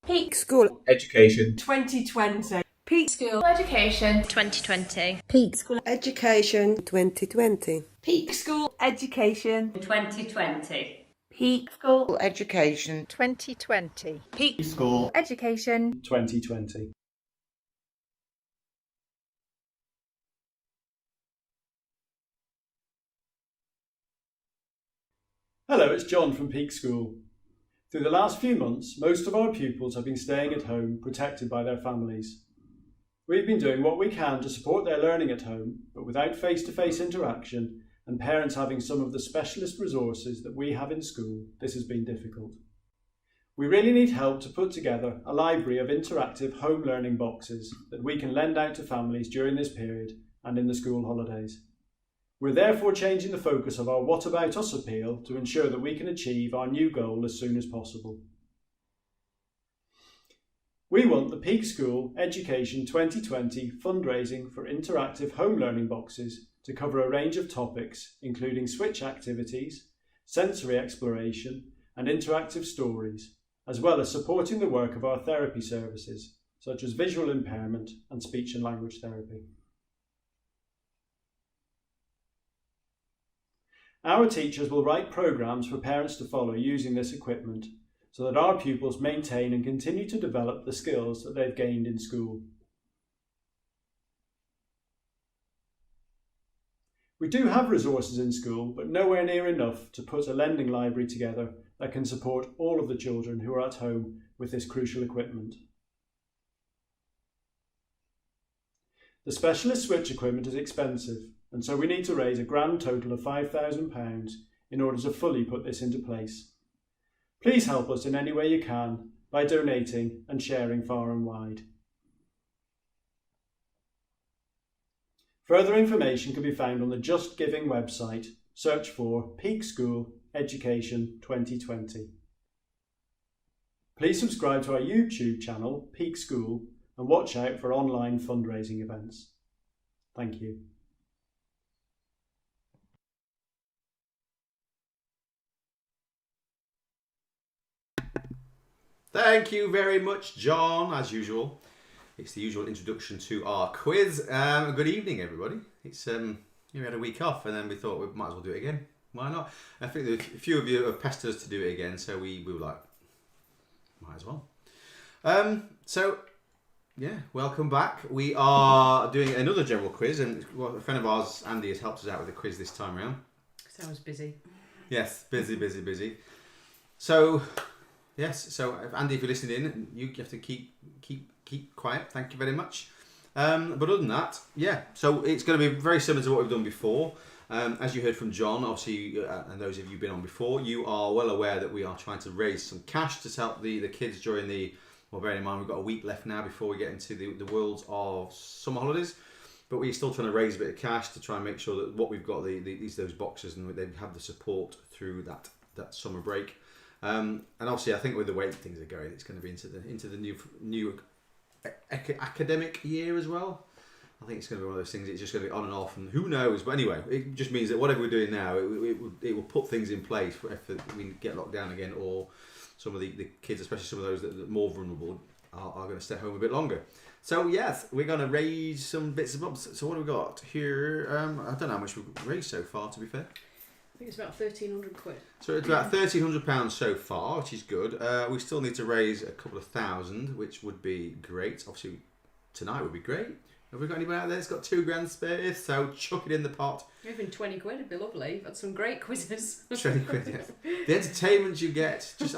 Peak School Education 2020. Peak School Education 2020. Peak School Education 2020. Peak School Education 2020. Peak School Education 2020. Peak School Education 2020. Hello, it's John from Peak School. Through the last few months, most of our pupils have been staying at home, protected by their families. We've been doing what we can to support their learning at home, but without face-to-face interaction and parents having some of the specialist resources that we have in school, this has been difficult. We really need help to put together a library of interactive home learning boxes that we can lend out to families during this period and in the school holidays. We're therefore changing the focus of our What About Us appeal to ensure that we can achieve our new goal as soon as possible. We want the Peak School Education 2020 fundraising for interactive home learning boxes to cover a range of topics, including switch activities, sensory exploration, and interactive stories, as well as supporting the work of our therapy services, such as visual impairment and speech and language therapy. Our teachers will write programmes for parents to follow using this equipment so that our pupils maintain and continue to develop the skills that they've gained in school. We do have resources in school, but nowhere near enough to put a lending library together that can support all of the children who are at home with this crucial equipment. The specialist switch equipment is expensive, and so we need to raise a grand total of £5,000 in order to fully put this into place. Please help us in any way you can by donating and sharing far and wide. Further information can be found on the Just Giving website. Search for Peak School Education 2020. Please subscribe to our YouTube channel, Peak School, and watch out for online fundraising events. Thank you. Thank you very much, John, as usual. It's the usual introduction to our quiz. Good evening, everybody. It's we had a week off, and then we thought we might as well do it again. Why not? I think a few of you have pestered us to do it again, so we were like, might as well. So, yeah, welcome back. We are doing another general quiz, and a friend of ours, Andy, has helped us out with the quiz this time around. Sounds busy. Yes, busy. So... Yes, so Andy, if you're listening in, you have to keep quiet. Thank you very much. But other than that, yeah. So it's going to be very similar to what we've done before. As you heard from John, obviously, and those of you who've been on before, you are well aware that we are trying to raise some cash to help the kids during the. Well, bearing in mind we've got a week left now before we get into the world of summer holidays. But we're still trying to raise a bit of cash to try and make sure that what we've got, those boxes, and they have the support through that summer break. And obviously, I think with the way things are going, it's going to be into the new academic year as well. I think it's going to be one of those things. It's just going to be on and off, and who knows? But anyway, it just means that whatever we're doing now, it will put things in place for if we get locked down again, or some of the kids, especially some of those that are more vulnerable, are going to stay home a bit longer. So yes, we're going to raise some bits and bobs. So what have we got here? I don't know how much we've raised so far, to be fair. I think it's about 1,300 quid. So it's about £1,300 so far, which is good. We still need to raise a couple of thousand, which would be great. Obviously, tonight would be great. Have we got anybody out there that's got £2,000 spare? So chuck it in the pot. Even 20 quid would be lovely. You've had some great quizzes. 20 quid, yeah. The entertainment you get, just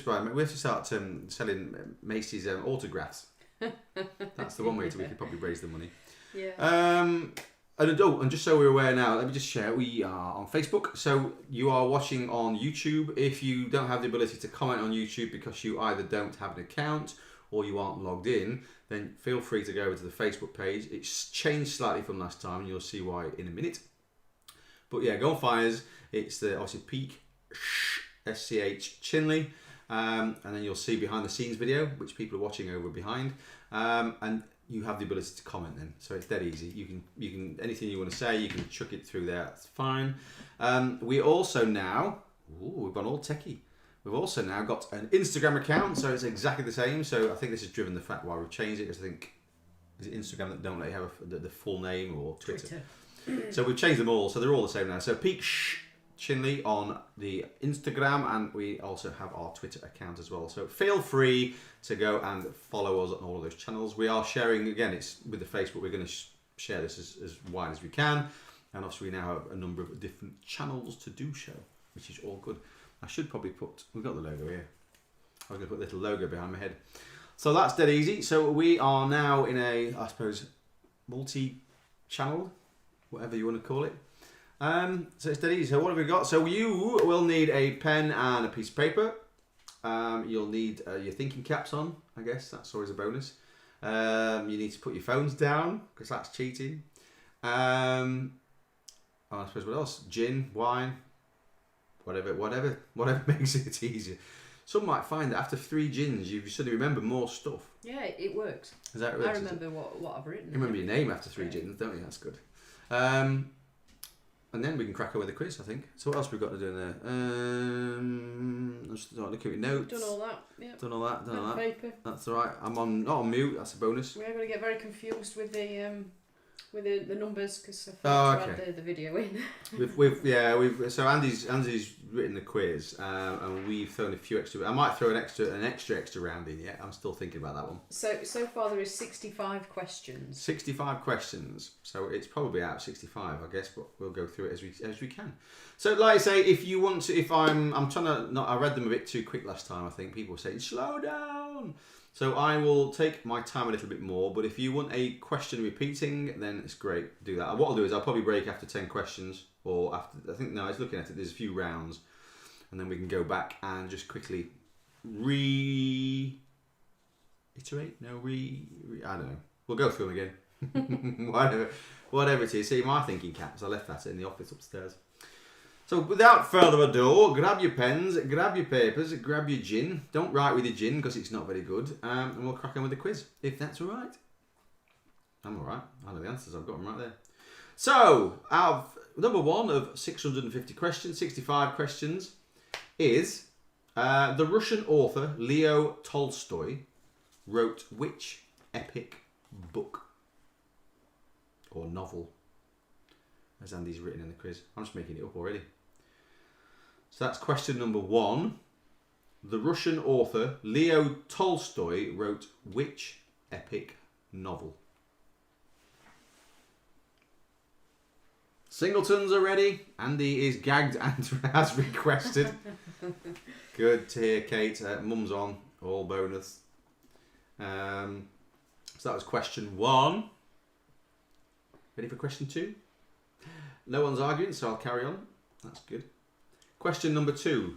right. We have to start selling Macy's autographs. That's the one way we could probably raise the money. Yeah. And just so we're aware now, let me just share, we are on Facebook. So you are watching on YouTube. If you don't have the ability to comment on YouTube because you either don't have an account or you aren't logged in, then feel free to go over to the Facebook page. It's changed slightly from last time, and you'll see why in a minute. But yeah, go and find us. It's the obviously Peak SCH Chinley. And then you'll see behind the scenes video, which people are watching over behind. And you have the ability to comment then, so it's dead easy. You can anything you want to say, you can chuck it through there. That's fine. We also now, we've gone all techie. We've also now got an Instagram account, so it's exactly the same. So I think this has driven the fact why we've changed it, because I think, is it Instagram that don't let you have the full name, or Twitter? So we've changed them all, so they're all the same now. So Pete Chinley on the Instagram, and we also have our Twitter account as well. So feel free to go and follow us on all of those channels. We are sharing, again, it's with the Facebook, we're going to share this as wide as we can. And obviously we now have a number of different channels to do so, which is all good. I should probably put, we've got the logo here. I was going to put a little logo behind my head. So that's dead easy. So we are now in a, I suppose, multi-channel, whatever you want to call it. So it's dead easy. So what have we got? So you will need a pen and a piece of paper. You'll need your thinking caps on, I guess. That's always a bonus. You need to put your phones down, because that's cheating. I suppose what else? Gin, wine, whatever makes it easier. Some might find that after 3 gins, you suddenly remember more stuff. Yeah, it works. Is that I right? remember what I've written. You remember your name after 3 gins, don't you? That's good. And then we can crack on with the quiz, I think. So what else we've got to do in there? Just look at your notes. Done all that. Yeah. Done all that. Paper. That's all right. I'm not on mute. That's a bonus. We're going to get very confused with the numbers, because I Oh, forgot to add the video in. So Andy's written the quiz, and we've thrown a few extra. I might throw an extra round in. Yeah, I'm still thinking about that one. So far there is 65 questions. 65 questions. So it's probably out of 65, I guess, but we'll go through it as we can. So, like I say, if you want to, if I'm trying to not, I read them a bit too quick last time. I think people were saying slow down. So I will take my time a little bit more, but if you want a question repeating, then it's great. Do that. What I'll do is I'll probably break after 10 questions, or after, I think, no, I was looking at it, there's a few rounds, and then we can go back and just quickly I don't know. We'll go through them again. whatever it is. See, my thinking caps, I left that in the office upstairs. So without further ado, grab your pens, grab your papers, grab your gin. Don't write with your gin because it's not very good. And we'll crack on with the quiz, if that's all right. I'm all right. I know the answers. I've got them right there. So, out of number 1 of 650 questions, 65 questions, is the Russian author Leo Tolstoy wrote which epic book or novel? As Andy's written in the quiz. I'm just making it up already. So that's question number 1. The Russian author Leo Tolstoy wrote which epic novel? Singletons are ready. Andy is gagged and has requested. Good to hear, Kate. Mum's on. All bonus. So that was question 1. Ready for question 2? No one's arguing, so I'll carry on. That's good. Question number 2.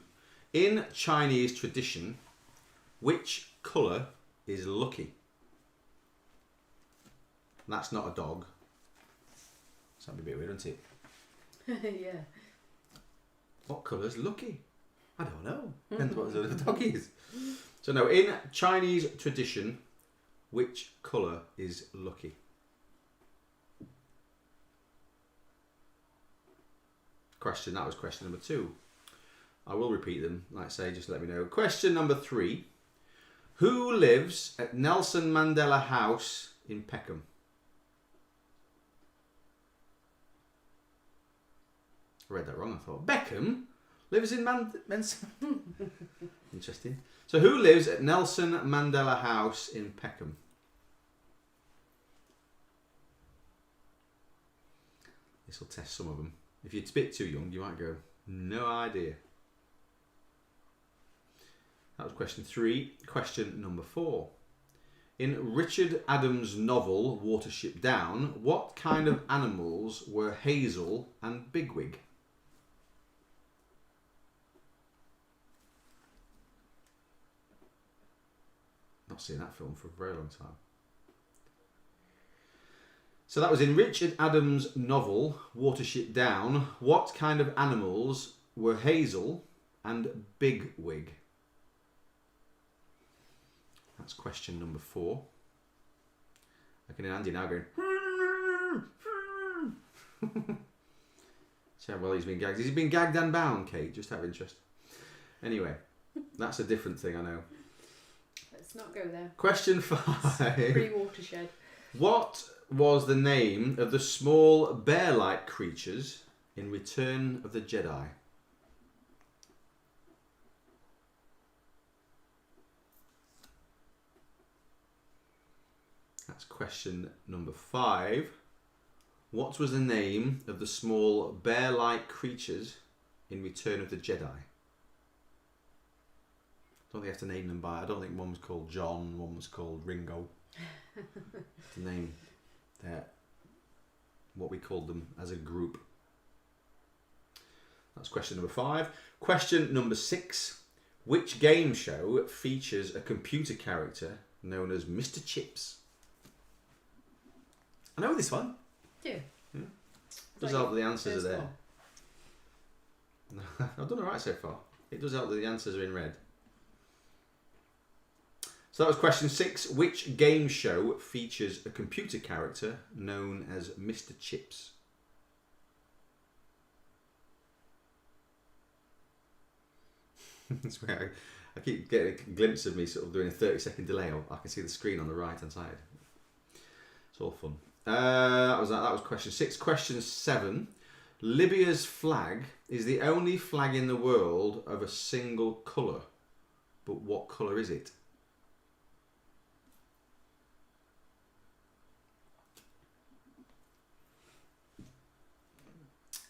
In Chinese tradition, which colour is lucky? That's not a dog. So that'd be a bit weird, wouldn't it? Yeah. What colour's lucky? I don't know. Depends what the dog is. So no, in Chinese tradition, which colour is lucky? That was question number 2. I will repeat them, like I say, just let me know. Question number 3. Who lives at Nelson Mandela House in Peckham? I read that wrong, I thought. Beckham lives in Interesting. So who lives at Nelson Mandela House in Peckham? This will test some of them. If you're a bit too young, you might go, no idea. That was question 3. Question number 4. In Richard Adams' novel Watership Down, what kind of animals were Hazel and Bigwig? Not seen that film for a very long time. So that was in Richard Adams' novel Watership Down. What kind of animals were Hazel and Bigwig? That's question number 4. I can hear Andy now going. See how well he's been gagged. Has he been gagged and bound, Kate? Just out of interest. Anyway, That's a different thing, I know. Let's not go there. Question 5. Pre-watershed. What was the name of the small bear-like creatures in Return of the Jedi? That's question number 5. What was the name of the small bear-like creatures in Return of the Jedi? I don't think you have to name them by. I don't think one was called John, one was called Ringo. To name what we called them as a group. That's question number 5. Question number 6. Which game show features a computer character known as Mr. Chips? I know this one. Yeah. Does help that the answers are there. I've done alright so far. It does help that the answers are in red. So that was question 6. Which game show features a computer character known as Mr. Chips? That's where I keep getting a glimpse of me sort of doing a 30-second delay. I can see the screen on the right-hand side. It's all fun. That was question 6. Question 7. Libya's flag is the only flag in the world of a single colour. But what colour is it?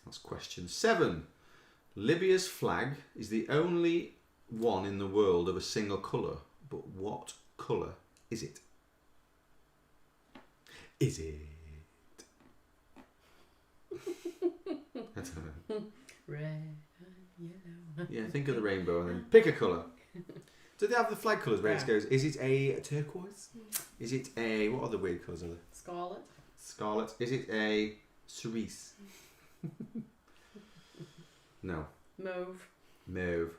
That's question 7. Libya's flag is the only one in the world of a single colour. But what colour is it? Is it? I don't know. Red, yellow. Yeah, think of the rainbow and then pick a colour. Do they have the flag colours where it Yeah. goes, is it a turquoise? Is it a, what other weird colours are there? Scarlet. Scarlet. Is it a cerise? No. Mauve. Mauve.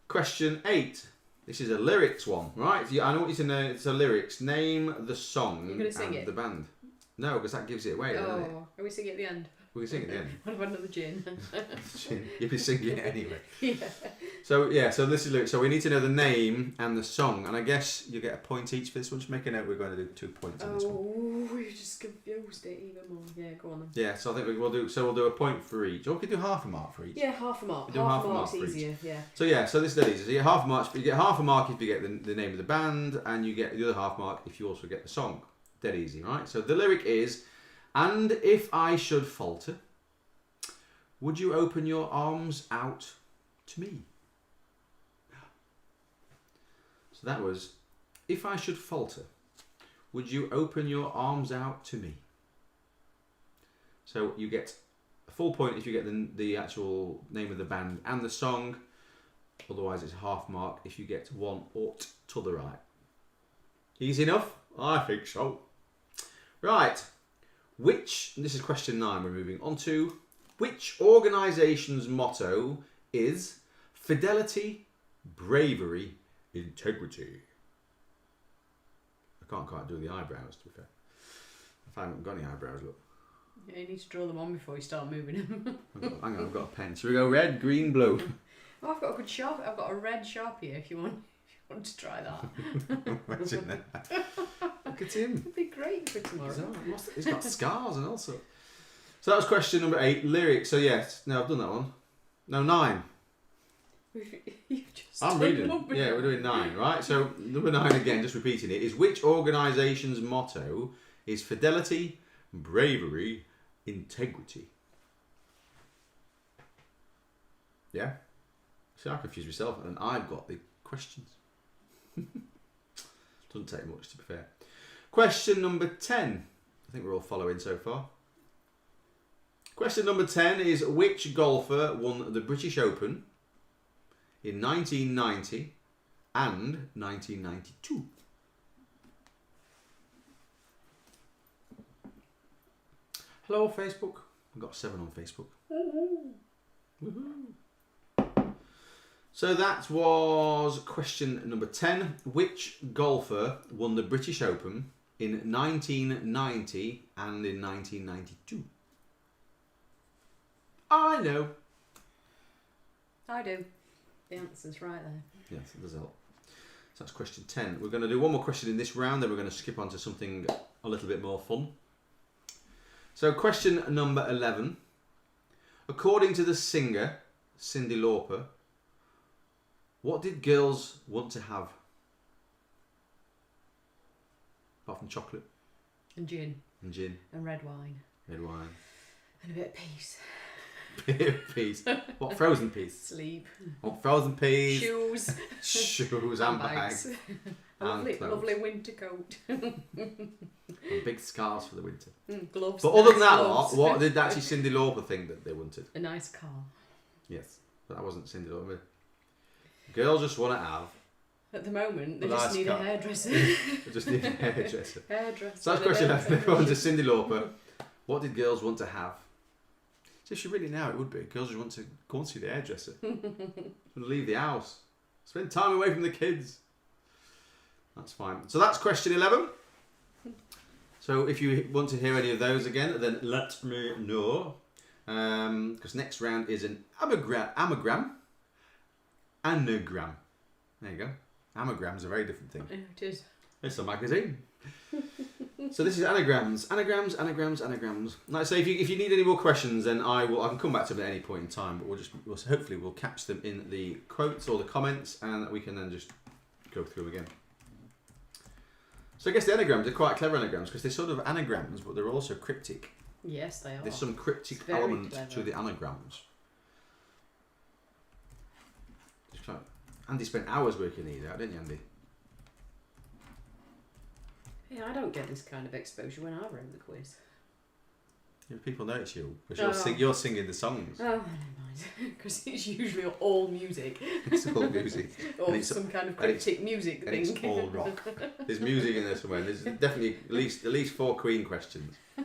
Question 8. This is a lyrics one, right? I want you to know it's a lyrics. Name the song You're gonna sing and it? the band. No, because that gives it away, doesn't it? Oh, are we singing at the end? We can sing it at the end. What about another gin? You can sing it anyway. Yeah. So this is lyrics. So we need to know the name and the song, and I guess you get a point each for this one. Just make a note. We're going to do 2 points on this one. Oh, you just confused it even more. Yeah, go on then. Yeah. So I think we'll do a point for each. Or we could do half a mark for each. Yeah, half a mark. We do Half a mark mark's for each. easier. Yeah. So so this is dead easy. So you get half a mark. You get half a mark if you get the name of the band, and you get the other half mark if you also get the song. Dead easy, right? So the lyric is, "And if I should falter, would you open your arms out to me?" So that was, "If I should falter, would you open your arms out to me?" So you get a full point if you get the actual name of the band and the song. Otherwise it's half mark if you get one or to the right. Easy enough? I think so. Right. This is question 9 we're moving on to. Which organisation's motto is fidelity, bravery, integrity? I can't quite do the eyebrows, to be fair. I haven't got any eyebrows, look. Yeah, you need to draw them on before you start moving them. Hang on, I've got a pen. So we go red, green, blue. Oh, I've got a good sharp. I've got a red Sharpie if you want to try that. Imagine that. Look at him. It'd be great for tomorrow. He's got scars and all sorts. So that was question number 8, lyrics. So yes, no, I've done that one. No, 9. You've just I'm done reading. number Yeah, we're doing 9, right? So number 9 again, just repeating it, is which organisation's motto is fidelity, bravery, integrity? Yeah? See, I confused myself and I've got the questions. Doesn't take much, to be fair. Question number 10. I think we're all following so far. Question number 10 is which golfer won the British Open in 1990 and 1992? Hello, Facebook. I've got 7 on Facebook. Woohoo. So that was question number 10. Which golfer won the British Open in 1990 and in 1992? I know. I do. The answer's right there. Yes, it does help. So that's question 10. We're going to do one more question in this round, then we're going to skip on to something a little bit more fun. So question number 11. According to the singer, Cyndi Lauper, what did girls want to have? Apart from chocolate. And gin. And gin. And red wine. Red wine. And a bit of peace. Peas. What, frozen peas? Sleep. What, frozen peas? Shoes. Shoes and bags. A lovely, clothes. lovely winter coat. And big scarves for the winter. Gloves. But other than nice that gloves. lot, what did actually Cyndi Lauper think that they wanted? A nice car. Yes, but that wasn't Cyndi Lauper. Girls just want to have. At the moment, they A just nice need car. a hairdresser. They just need a hairdresser. Hairdresser. So that's question 11. Everyone to Cyndi Lauper. What did girls want to have? So if you really now, it would be. Girls just want to go and see the hairdresser. Leave the house. Spend time away from the kids. That's fine. So that's question 11. So if you want to hear any of those again, then let me know. Because next round is an anagram. Anagram. There you go. Amagram's a very different thing. Yeah, it is. It's a magazine. So this is anagrams. Anagrams. Like I say, if you need any more questions, then I can come back to them at any point in time. But hopefully we'll catch them in the quotes or the comments, and we can then just go through again. So I guess the anagrams are quite clever anagrams because they're sort of anagrams, but they're also cryptic. Yes, they are. There's some cryptic It's very element clever. to the anagrams. Andy spent hours working these out, didn't you, Andy? Yeah, I don't get this kind of exposure when I wrote the quiz. Yeah, people notice you because Oh. you're singing the songs. Oh, never mind. Because it's usually all music. It's all music. Or And it's- some kind of and it's- cryptic music And thing. it's all rock. There's music in there somewhere. There's definitely at least 4 Queen questions. Yeah,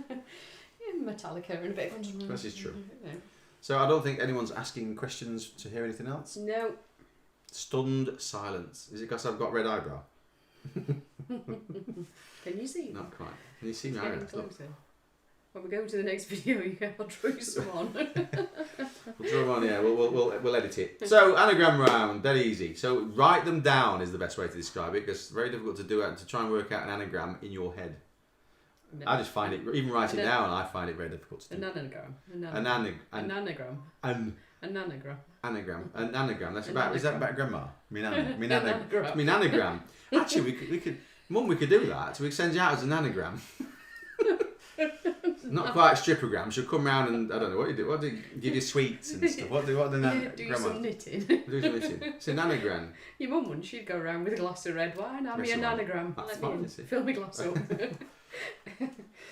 Metallica and a bit of... This is true. You know. So I don't think anyone's asking questions to hear anything else. No. Stunned silence. Is it because I've got red eyebrow? Can you see? Not quite. Can you see It's my getting eyebrows? Look. closer. When we go to the next video, I'll draw you some on. We'll draw them on, yeah. We'll edit it. So anagram round, dead easy. So write them down is the best way to describe it because it's very difficult to do it to try and work out an anagram in your head. No. I just find it, even writing it down, I find it very difficult to An do. anagram. An anagram. An anagram. An anagram. That's An about. Is that anagram. about grandma? Me Anagram. nanagram. Actually, we could. Mum, we could do that. So we could send you out as an anagram. Not quite stripogram. She'll come round and I don't know what you do. What do you give you sweets and stuff? What do Do grandma some knitting. do? Some knitting. It's an anagram. Your mum wouldn't. She'd go around with a glass of red wine. Have me an Restaurant. anagram. That's Let fine, me in. is it? Fill my glass up.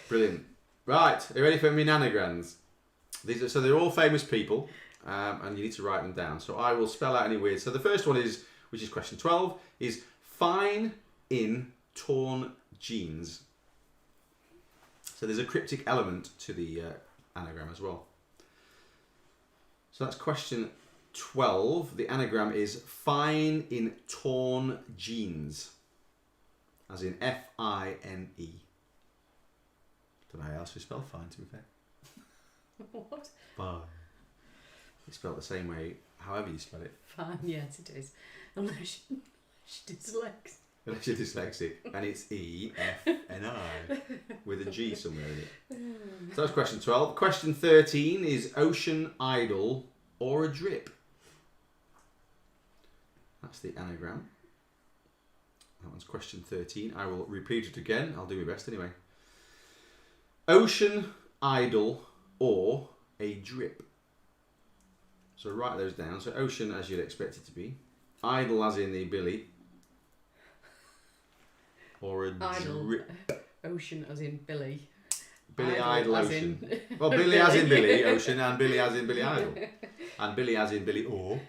Brilliant. Right, are you ready for me nanagrams? So they're all famous people, and you need to write them down. So I will spell out any weird. So the first one is, which is question 12, is fine in torn jeans. So there's a cryptic element to the anagram as well. So that's question 12. The anagram is fine in torn jeans, as in F-I-N-E. Don't know how else we spell fine, to be fair. What? Fine. It's spelled the same way, however you spell it. Fine, yes it is. Unless you're dyslexic. Unless you're dyslexic. And it's E-F-N-I with a G somewhere in it. So that's question 12. Question 13 is ocean idol or a drip. That's the anagram. That one's question 13. I will repeat it again. I'll do my best anyway. Ocean idol or a drip. So write those down. So ocean as you'd expect it to be. Idol as in the Billy. Or a Idol. drip. Ocean as in Billy. Billy Idol as Ocean. in- Well, Billy as in Billy Ocean and Billy as in Billy Idol. And Billy as in Billy Orr.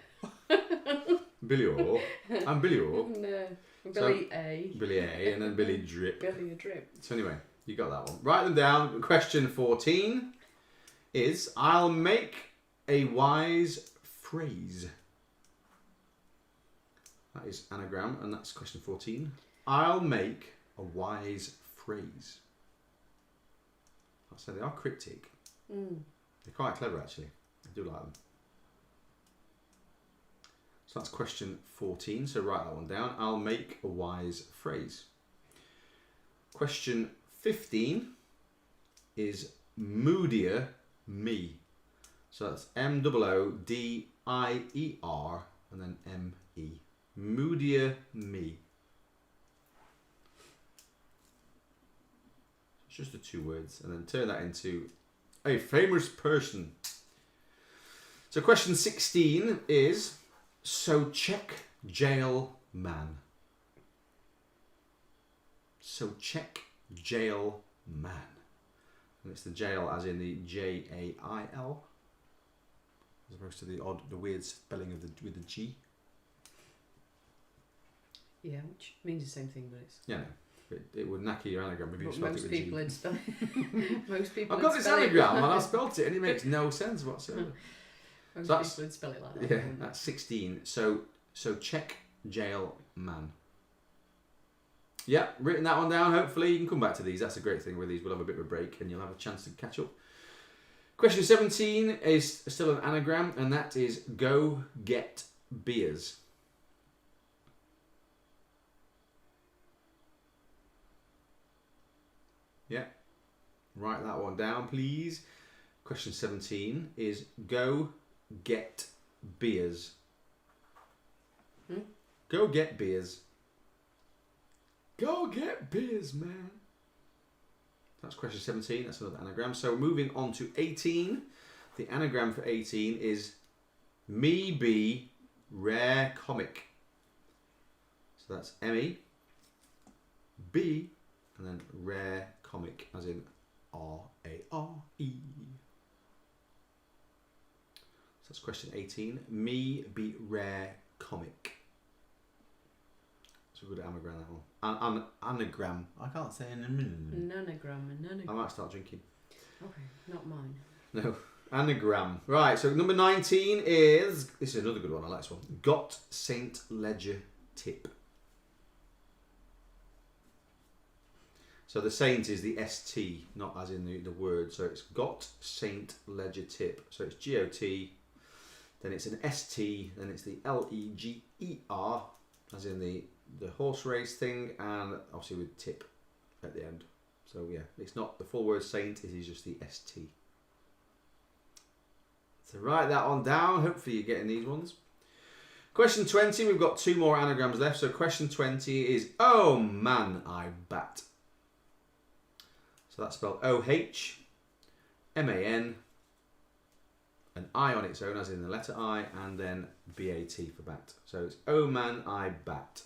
Billy Orr. And Billy Orr. No. Billy A. Billy A and then Billy Drip. Billy a drip. So anyway, you got that one. Write them down. Question 14 is I'll make a wise phrase. That is anagram and that's question 14. I'll make a wise phrase. So they are cryptic. They're quite clever actually. I do like them. So that's question 14. So write that one down. I'll make a wise phrase. Question 15 is moodier me. So that's M-O-O-D-I-E-R and then M-E. Moodier me. It's just the 2 words. And then turn that into a famous person. So question 16 is, so check jail man. So check jail man. And it's the jail as in the J-A-I-L. As opposed to the weird spelling of with the G. Yeah, which means the same thing, but it's... Yeah, no. It would knacker your anagram if you But spelled it most with G. people would spell most people I've got would this spell it anagram like- and I spelt it and it makes no sense whatsoever. Most So that's- people would spell it like that. Yeah, wouldn't they? that's 16. So check jail man. Yeah, written that one down. Hopefully you can come back to these. That's a great thing with these. We'll have a bit of a break and you'll have a chance to catch up. Question 17 is still an anagram, and that is go get beers. Yeah, write that one down, please. Question 17 is go get beers. Go get beers. Go get beers, man. That's question 17. That's another anagram. So moving on to 18. The anagram for 18 is me be rare comic. So that's M-E, B, and then rare comic, as in R-A-R-E. So that's question 18. Me be rare comic. It's a good anagram, that one. Anagram. I can't say an Nanogram. I might start drinking. Okay, not mine. No. Anagram. Right, so number 19 is... This is another good one. I like this one. Got Saint Ledger tip. So the saint is the S-T, not as in the word. So it's got Saint Ledger tip. So it's G-O-T, then it's an S-T, then it's the L-E-G-E-R, as in the horse race thing, and obviously with tip at the end. So yeah, it's not the full word saint, it is just the S-T. So write that one down. Hopefully you're getting these ones. Question 20, we've got 2 more anagrams left. So question 20 is, oh man, I bat. So that's spelled O-H-M-A-N, an I on its own, as in the letter I, and then B-A-T for bat. So it's, oh man, I bat.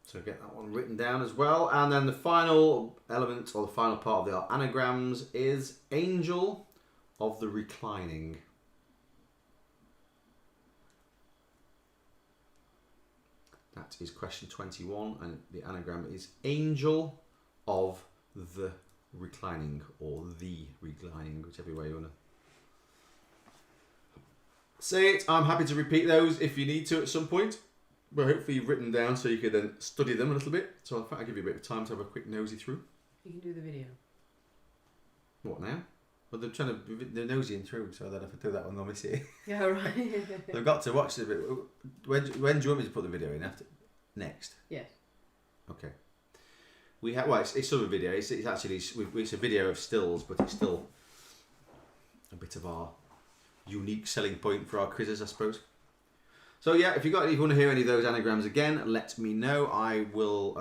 So get that one written down as well. And then the final element, or the final part of the anagrams, is angel of the reclining. That is question 21, and the anagram is angel of the reclining, or the reclining, whichever way you want to say it. I'm happy to repeat those if you need to at some point. But hopefully you've written down so you can then study them a little bit. So in fact, I'll give you a bit of time to have a quick nosy through. You can do the video. What now? Well, they're trying to, they're nosying through, so that if I do that one, they'll miss it. Yeah, right. They've got to watch the video. When do you want me to put the video in? After next? Yes. Okay. We have, well, it's sort of a video. It's actually, it's a video of stills, but it's still a bit of our unique selling point for our quizzes, I suppose. So yeah, if you want to hear any of those anagrams again, let me know. I will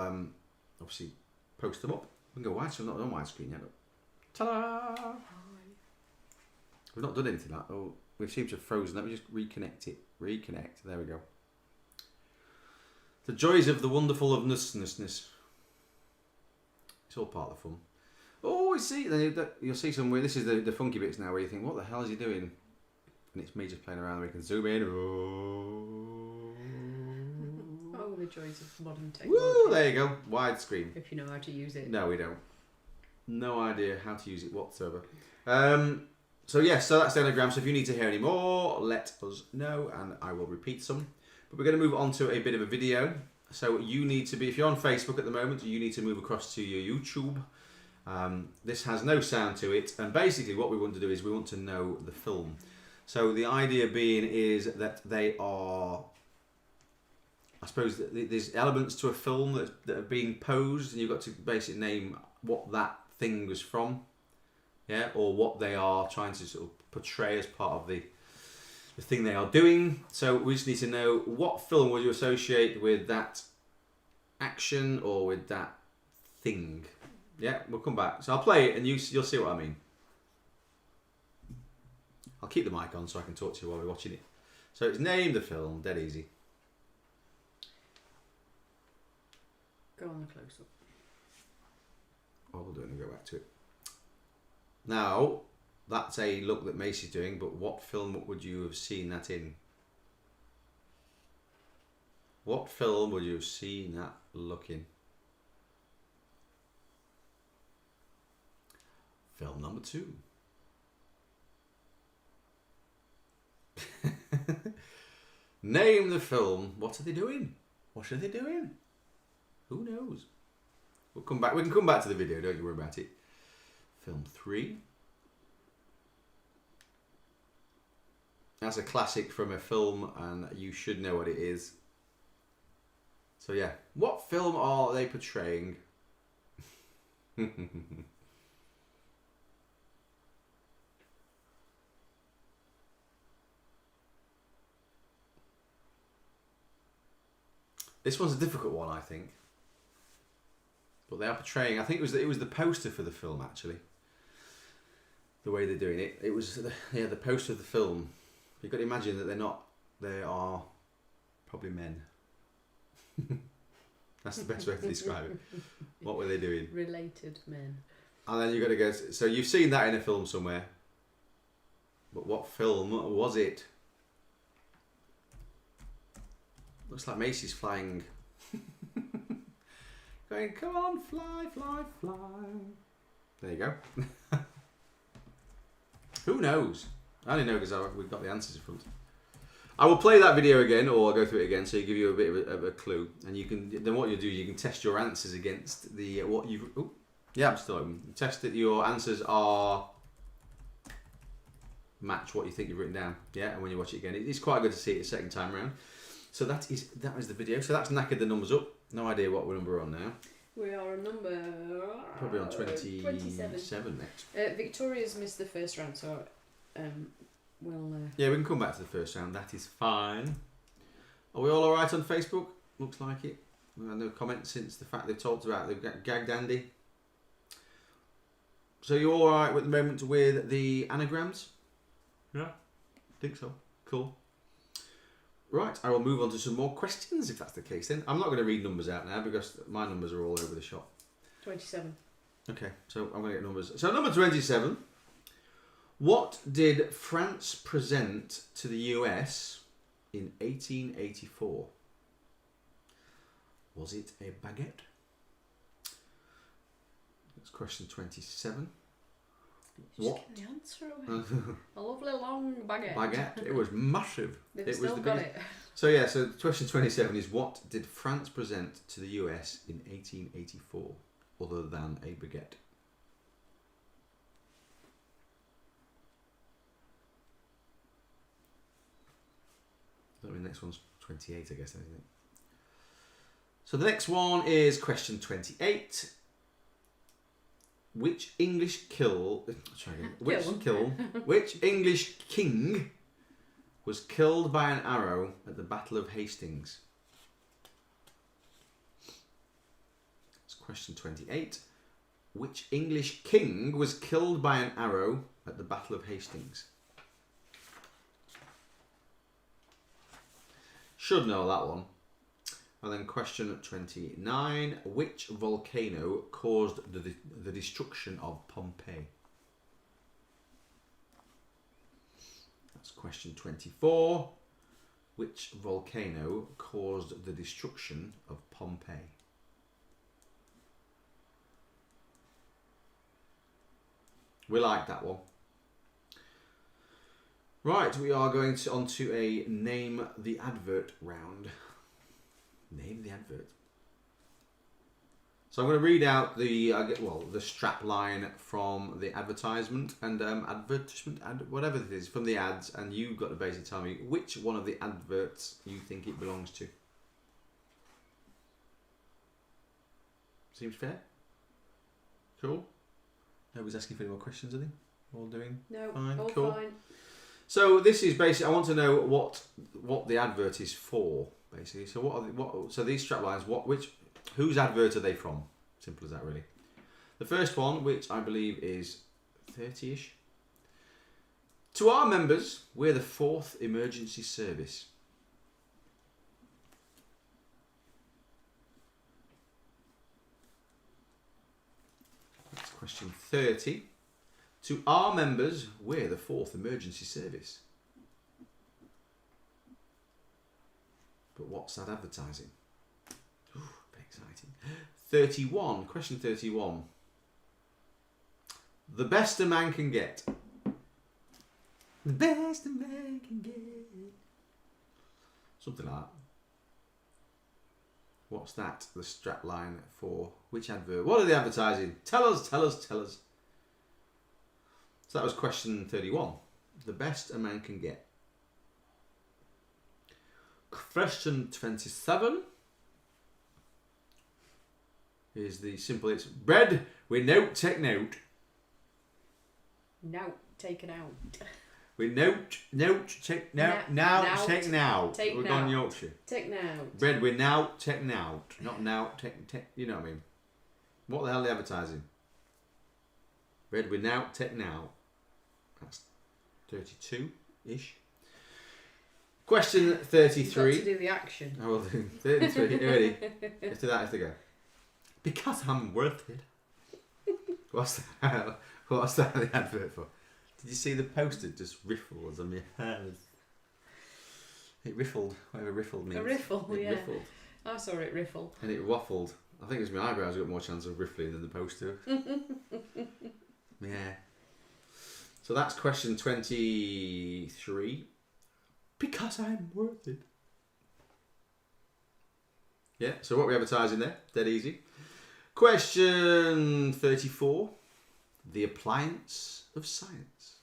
obviously post them up. We can go widescreen, not on widescreen yet. Ta-da! We've not done anything like that. Oh, we seem to have frozen. Let me just reconnect it. Reconnect. There we go. The joys of the wonderful of ness. It's all part of the fun. Oh, you see, you'll see some weird. This is the funky bits now where you think, what the hell is he doing? And it's me just playing around. We can zoom in. Oh, the joys of modern technology. Woo! There you go. Widescreen. If you know how to use it. No, we don't. No idea how to use it whatsoever. So yes, so that's the anagram. So if you need to hear any more, let us know, and I will repeat some. But we're going to move on to a bit of a video. So you need to be, if you're on Facebook at the moment, you need to move across to your YouTube, This has no sound to it, and basically what we want to do is we want to know the film. So the idea being is that they are, I suppose, there's elements to a film that are being posed, and you've got to basically name what that thing was from, yeah, or what they are trying to sort of portray as part of the thing they are doing. So we just need to know what film would you associate with that action or with that thing. Yeah, we'll come back. So I'll play it and you'll see what I mean. I'll keep the mic on so I can talk to you while we're watching it. So it's name the film, dead easy. Go on the close-up. What we'll do and go back to it. Now, that's a look that Macy's doing, but what film would you have seen that in? What film would you have seen that look in? Film number 2. Name the film. What are they doing? What are they doing? Who knows? We'll come back. We can come back to the video. Don't you worry about it. Film 3. That's a classic from a film, and you should know what it is. So yeah, what film are they portraying? This one's a difficult one, I think. But they are portraying. I think it was the poster for the film, actually. The way they're doing it, it was the poster of the film. You've got to imagine that they are probably men. That's the best way to describe it. What were they doing? Related men. And then you've got to go, so you've seen that in a film somewhere. But what film was it? Looks like Macy's flying. Going, come on, fly, fly, fly. There you go. Who knows? I only know because we've got the answers in front. I will play that video again, or I'll go through it again, so you give you a bit of a clue, and you can. Then what you'll do is you can test your answers against the what you've. Oh, yeah, I'm still open. Test that your answers are match what you think you've written down. Yeah, and when you watch it again, it's quite good to see it a second time around. So that is the video. So that's knackered the numbers up. No idea what number we're on now. We are on number... Probably on 27 next. Victoria's missed the first round, so we'll... Yeah, we can come back to the first round. That is fine. Are we all alright on Facebook? Looks like it. We've had no comments since the fact they've talked about the gag dandy. So you're alright at the moment with the anagrams? Yeah, think so. Cool. Right, I will move on to some more questions if that's the case then. I'm not going to read numbers out now because my numbers are all over the shop. 27. Okay, so I'm going to get numbers. So number 27. What did France present to the US in 1884? Was it a baguette? That's question 27. Just get the answer away. A lovely long baguette. Baguette. It was massive. They've still got it. So yeah, so question 27 is what did France present to the US in 1884 other than a baguette? The next one's 28, I guess, isn't it? So the next one is question 28. Which English which English king was killed by an arrow at the Battle of Hastings? That's question 28. Which English king was killed by an arrow at the Battle of Hastings? Should know that one. And then question 29. Which volcano caused the destruction of Pompeii? That's question 24. Which volcano caused the destruction of Pompeii? We like that one. Right, we are going on to a name the advert round. Name the advert. So I'm going to read out the strap line from the advertisement and whatever it is from the ads, and you've got to basically tell me which one of the adverts you think it belongs to. Seems fair? Cool? Nobody's asking for any more questions, are they? All doing No, fine? all Cool. fine. So this is basically, I want to know what the advert is for, basically. So so these strap lines, whose advert are they from? Simple as that, really. The first one, which I believe is 30-ish. To our members, we're the 4th emergency service. That's question 30. To our members, we're the 4th emergency service. But what's that advertising? Ooh, very exciting. 31. Question 31. The best a man can get. The best a man can get. Something like that. What's that? The strap line for which advert? What are they advertising? Tell us, tell us, tell us. So that was question 31. The best a man can get. Question 27 is the simple. It's bread with note take note. Now taken out. With note take now take now. Take We're now. going Yorkshire. Take now. Bread with now take now, not now take. You know what I mean? What the hell are they advertising? Bread with now take now. That's 32-ish. Question 33. You've got to do the action. I will do 33. You ready? Let's do that. Let's go. Because I'm worth it. What's that? What's that the advert for? Did you see the poster just riffles on your hands? It riffled, whatever riffled means. A riffle, It yeah. riffled. I saw it riffle. And it waffled. I think it was my eyebrows got more chance of riffling than the poster. Yeah. So that's question 23. Because I'm worth it. Yeah, so what are we advertising there? Dead easy. Question 34. The appliance of science.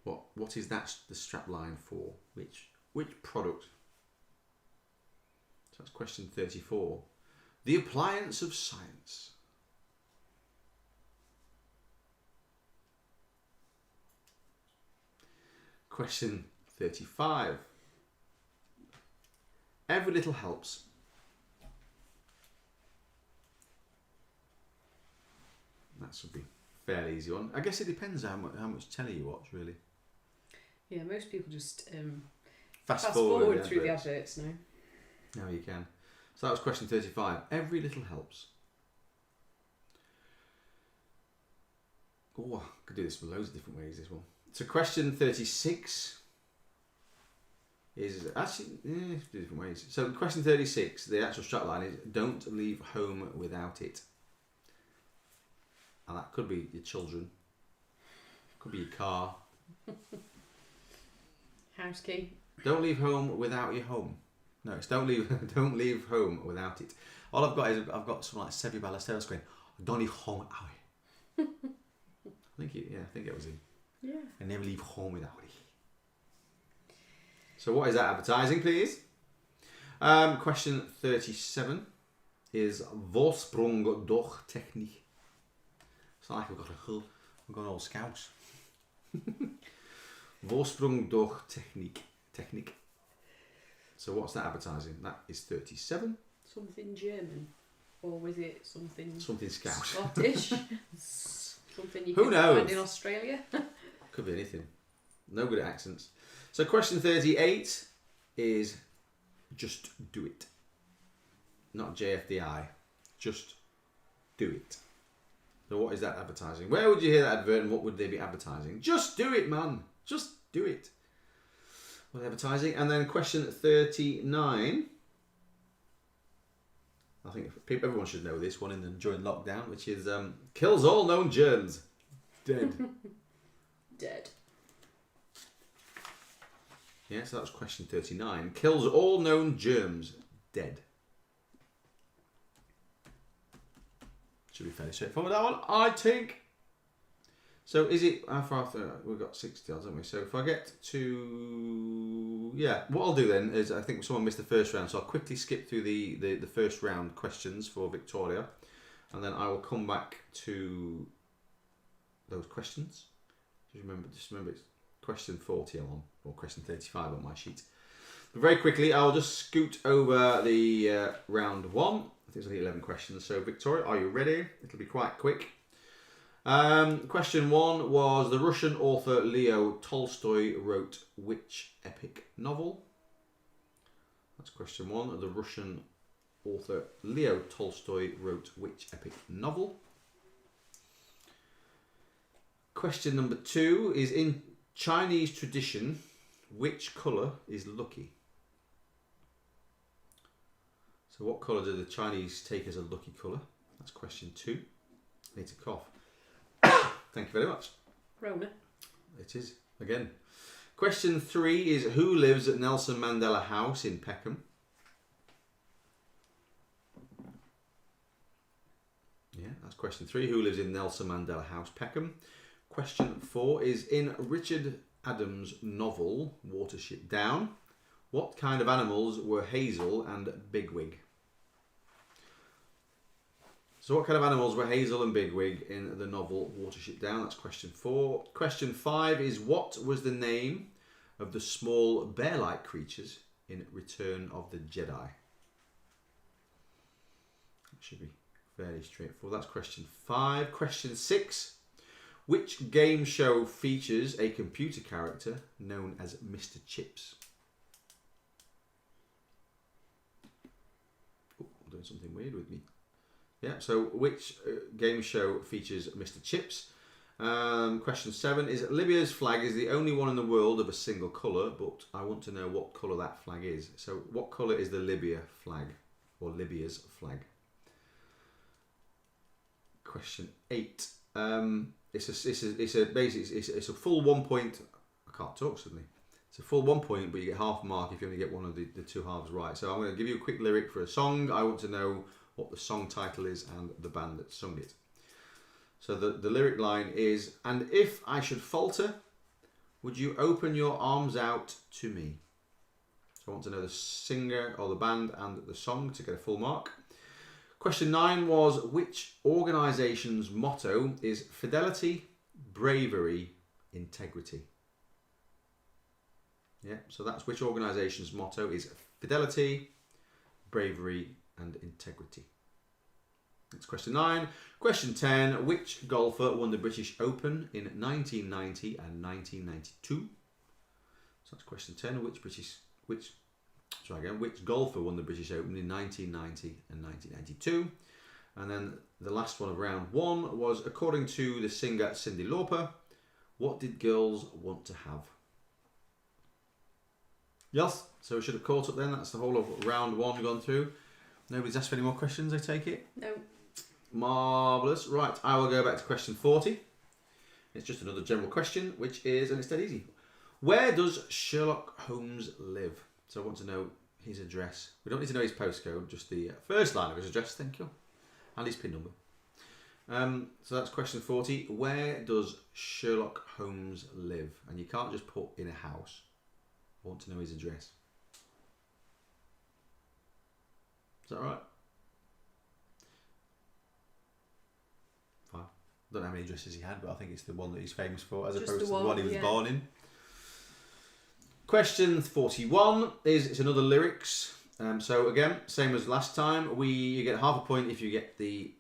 What is that the strap line for? Which product? So that's question 34. The appliance of science. Question 35. Every little helps. That should be a fairly easy one. I guess it depends how much telly you watch, really. Yeah, most people just Fast forward through the adverts now. No, you can. So that was question 35. Every little helps. Oh, I could do this in loads of different ways, this one. So question 36 is actually different ways. So question 36, the actual strap line is don't leave home without it. And that could be your children, could be your car. House key. Don't leave home without your home. No, it's don't leave home without it. All I've got is I've got something like Sebi Ballesteros going, don't leave home without it. I think it was him. Yeah. I never leave home without it. So what is that advertising, please? Question 37 is Vorsprung durch Technik. It's like we've got all scouts. Vorsprung durch Technik. So what's that advertising? That is 37. Something German. Or was it something Scout. Scottish? Something you Who can knows? find in Australia? Could be anything. No good at accents. So question 38 is just do it. Not JFDI. Just do it. So what is that advertising? Where would you hear that advert and what would they be advertising? Just do it, man. Just do it. What advertising? And then question 39. I think everyone should know this one during lockdown, which is kills all known germs. Dead. Dead. Yeah, so that was question 39. Kills all known germs. Dead. Should be fairly straightforward, that one, I think. So is it, how far through? We've got 60 odds, haven't we? So if I get to, yeah, what I'll do then is, I think someone missed the first round, so I'll quickly skip through the first round questions for Victoria, and then I will come back to those questions. Just remember it's question 40 I'm on, or question 35 on my sheet. But very quickly, I'll just scoot over the round one. I think there's only 11 questions. So Victoria, are you ready? It'll be quite quick. Question 1 was, the Russian author Leo Tolstoy wrote which epic novel? That's question 1. The Russian author Leo Tolstoy wrote which epic novel? Question number 2 is, in Chinese tradition, which colour is lucky? So what colour do the Chinese take as a lucky colour? That's question 2. I need to cough. Thank you very much. Rona. It is, again. Question 3 is, who lives at Nelson Mandela House in Peckham? Yeah, that's question 3. Who lives in Nelson Mandela House, Peckham? Question 4 is, in Richard Adams' novel Watership Down, what kind of animals were Hazel and Bigwig? So what kind of animals were Hazel and Bigwig in the novel Watership Down? That's question 4. Question 5 is, what was the name of the small bear-like creatures in Return of the Jedi? That should be fairly straightforward. That's question 5. Question 6. Which game show features a computer character known as Mr. Chips? Oh, I'm doing something weird with me. Yeah, so which game show features Mr. Chips? Question 7 is, Libya's flag is the only one in the world of a single colour, but I want to know what colour that flag is. So what colour is the Libya flag, or Libya's flag? Question 8. It's a full 1 point. I can't talk suddenly. It's a full 1 point, but you get half a mark if you only get one of the two halves right. So I'm going to give you a quick lyric for a song. I want to know what the song title is and the band that sung it. So the lyric line is, and if I should falter, would you open your arms out to me? So I want to know the singer or the band and the song to get a full mark. Question 9 was, which organisation's motto is fidelity, bravery, integrity? Yeah, so that's which organisation's motto is fidelity, bravery, and integrity. That's question 9. Question 10, which golfer won the British Open in 1990 and 1992? So that's question 10. Which golfer won the British Open in 1990 and 1992? And then the last one of round 1 was, according to the singer Cyndi Lauper, what did girls want to have? Yes, so we should have caught up then. That's the whole of round 1 gone through. Nobody's asked for any more questions, I take it? No. Marvellous. Right, I will go back to question 40. It's just another general question, which is, and it's dead easy. Where does Sherlock Holmes live? So I want to know his address. We don't need to know his postcode, just the first line of his address, thank you. And his PIN number. So that's question 40. Where does Sherlock Holmes live? And you can't just put in a house. I want to know his address. Is that right? 5. I don't know how many addresses he had, but I think it's the one that he's famous for, as opposed to the one he was born in. Question 41 is, it's another lyrics. So again, same as last time. You get half a point if you get the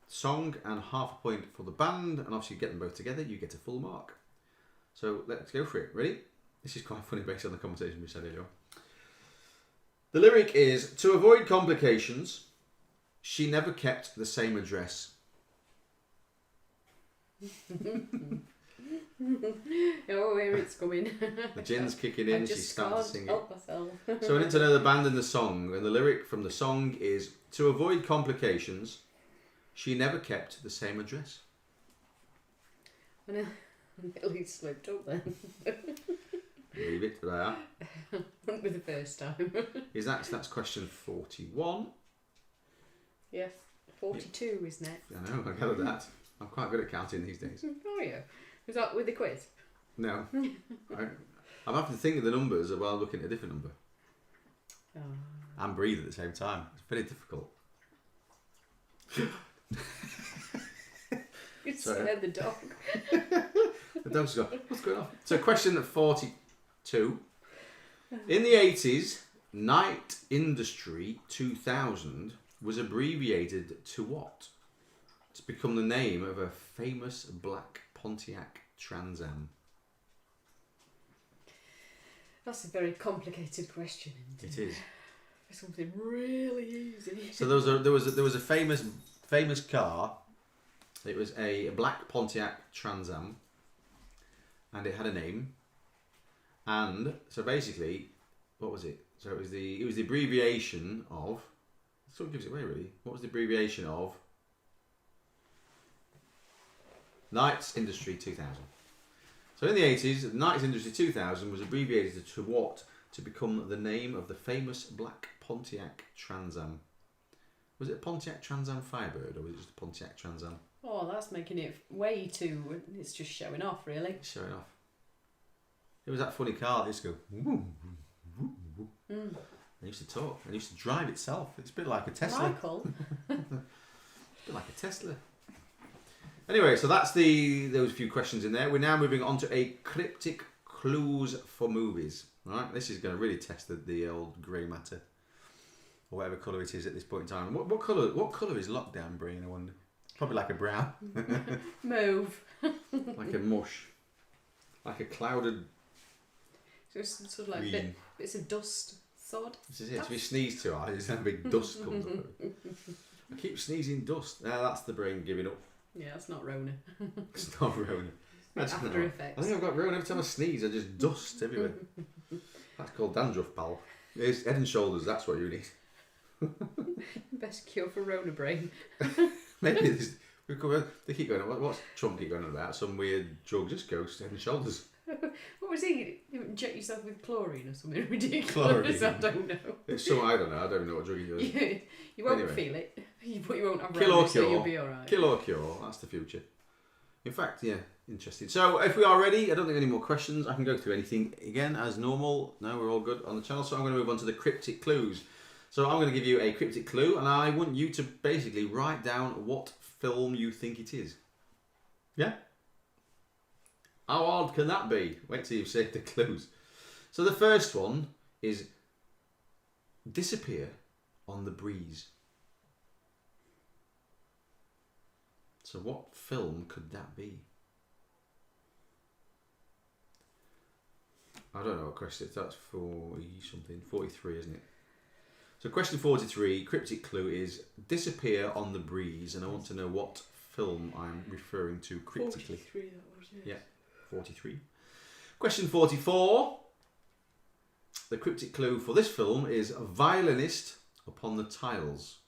song and half a point for the band, and obviously you get them both together, you get a full mark. So let's go for it. Ready? This is quite funny based on the conversation we said earlier. The lyric is, to avoid complications, she never kept the same address. Oh, here it's coming. The gin's kicking in, she's starting to sing it. Help myself. So I need to know the band and the song, and the lyric from the song is, to avoid complications, she never kept the same address. I nearly slipped up then. Leave it there. Wouldn't be the first time. That's question 41. Yes. 42, isn't it? I know, I got that. I'm quite good at counting these days. Oh, yeah. Was that with the quiz? No. I'm having to think of the numbers while looking at a different number. Oh. And breathe at the same time. It's very difficult. You Sorry. scared the dog. The dog's gone, what's going on? So question 42. In the 80s, Night Industry 2000 was abbreviated to what? It's become the name of a famous black Pontiac Trans Am. That's a very complicated question, isn't it? It is. For something really easy. So there was a famous car. It was a black Pontiac Trans Am, and it had a name. And so basically, what was it? So it was the abbreviation of. Sort of gives it away, really. What was the abbreviation of? Knights Industry 2000. So in the 80s, Knights Industry 2000 was abbreviated to what to become the name of the famous black Pontiac Trans Am? Was it a Pontiac Trans Am Firebird, or was it just a Pontiac Trans Am? Oh, that's making it way too... It's just showing off, really. Showing off. It was that funny car that used to go... Woo, woo, woo. Mm. It used to talk. It used to drive itself. It's a bit like a Tesla. Michael. A bit like a Tesla. Anyway, so that's those few questions in there. We're now moving on to a cryptic clues for movies. Right, this is going to really test the old grey matter, or whatever colour it is at this point in time. What colour is Lockdown Brain? I wonder. Probably like a brown. Mauve. Like a mush. Like a clouded. Just sort of like green. bits of dust. Sod. This is it. If you sneeze too hard, then a big dust comes up. I keep sneezing dust. Now that's the brain giving up. Yeah, it's not Rona. It's not Rona. After effects. I think I've got Rona. Every time I sneeze, I just dust everywhere. That's called dandruff, pal. It's head and shoulders. That's what you need. Best cure for Rona brain. Maybe they keep going. What's Trump keep going on about? Some weird drug. Just go head and shoulders. What was he? You inject yourself with chlorine or something ridiculous? Chlorine. I don't know. It's some I don't know. I don't even know what drug he does. You won't Anyway. feel it, but you won't have Kill or Rona, so cure. you'll be alright. Kill or cure. That's the future. In fact, yeah, interesting. So if we are ready, I don't think any more questions. I can go through anything again as normal. No, we're all good on the channel. So I'm going to move on to the cryptic clues. So I'm going to give you a cryptic clue, and I want you to basically write down what film you think it is. Yeah? How hard can that be? Wait till you've said the clues. So the first one is disappear on the breeze. So what film could that be? I don't know what question. That's 40 something. 43, isn't it? So question 43, cryptic clue is disappear on the breeze, and I want to know what film I'm referring to cryptically. 43 that was, yes. Yeah, 43. Question 44. The cryptic clue for this film is a violinist upon the tiles.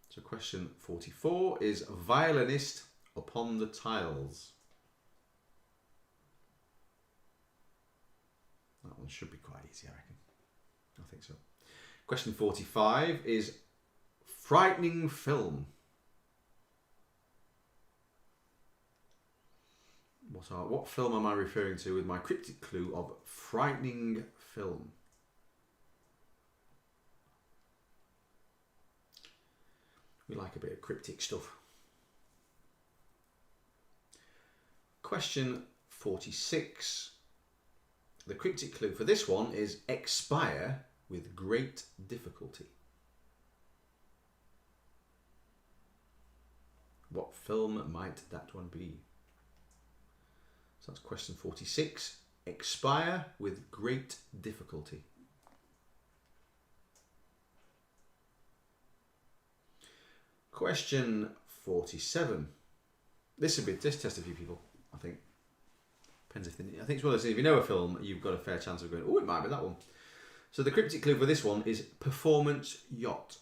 So question 44 is a violinist upon the tiles. That one should be quite easy, I reckon. I think so. Question 45 is frightening film. What film am I referring to with my cryptic clue of frightening film? We like a bit of cryptic stuff. Question 46. The cryptic clue for this one is expire with great difficulty. What film might that one be? So that's question 46. Expire with great difficulty. Question 47. This test a few people, I think. Depends if I think it's one of those things. If you know a film, you've got a fair chance of going, oh, it might be that one. So the cryptic clue for this one is performance yacht.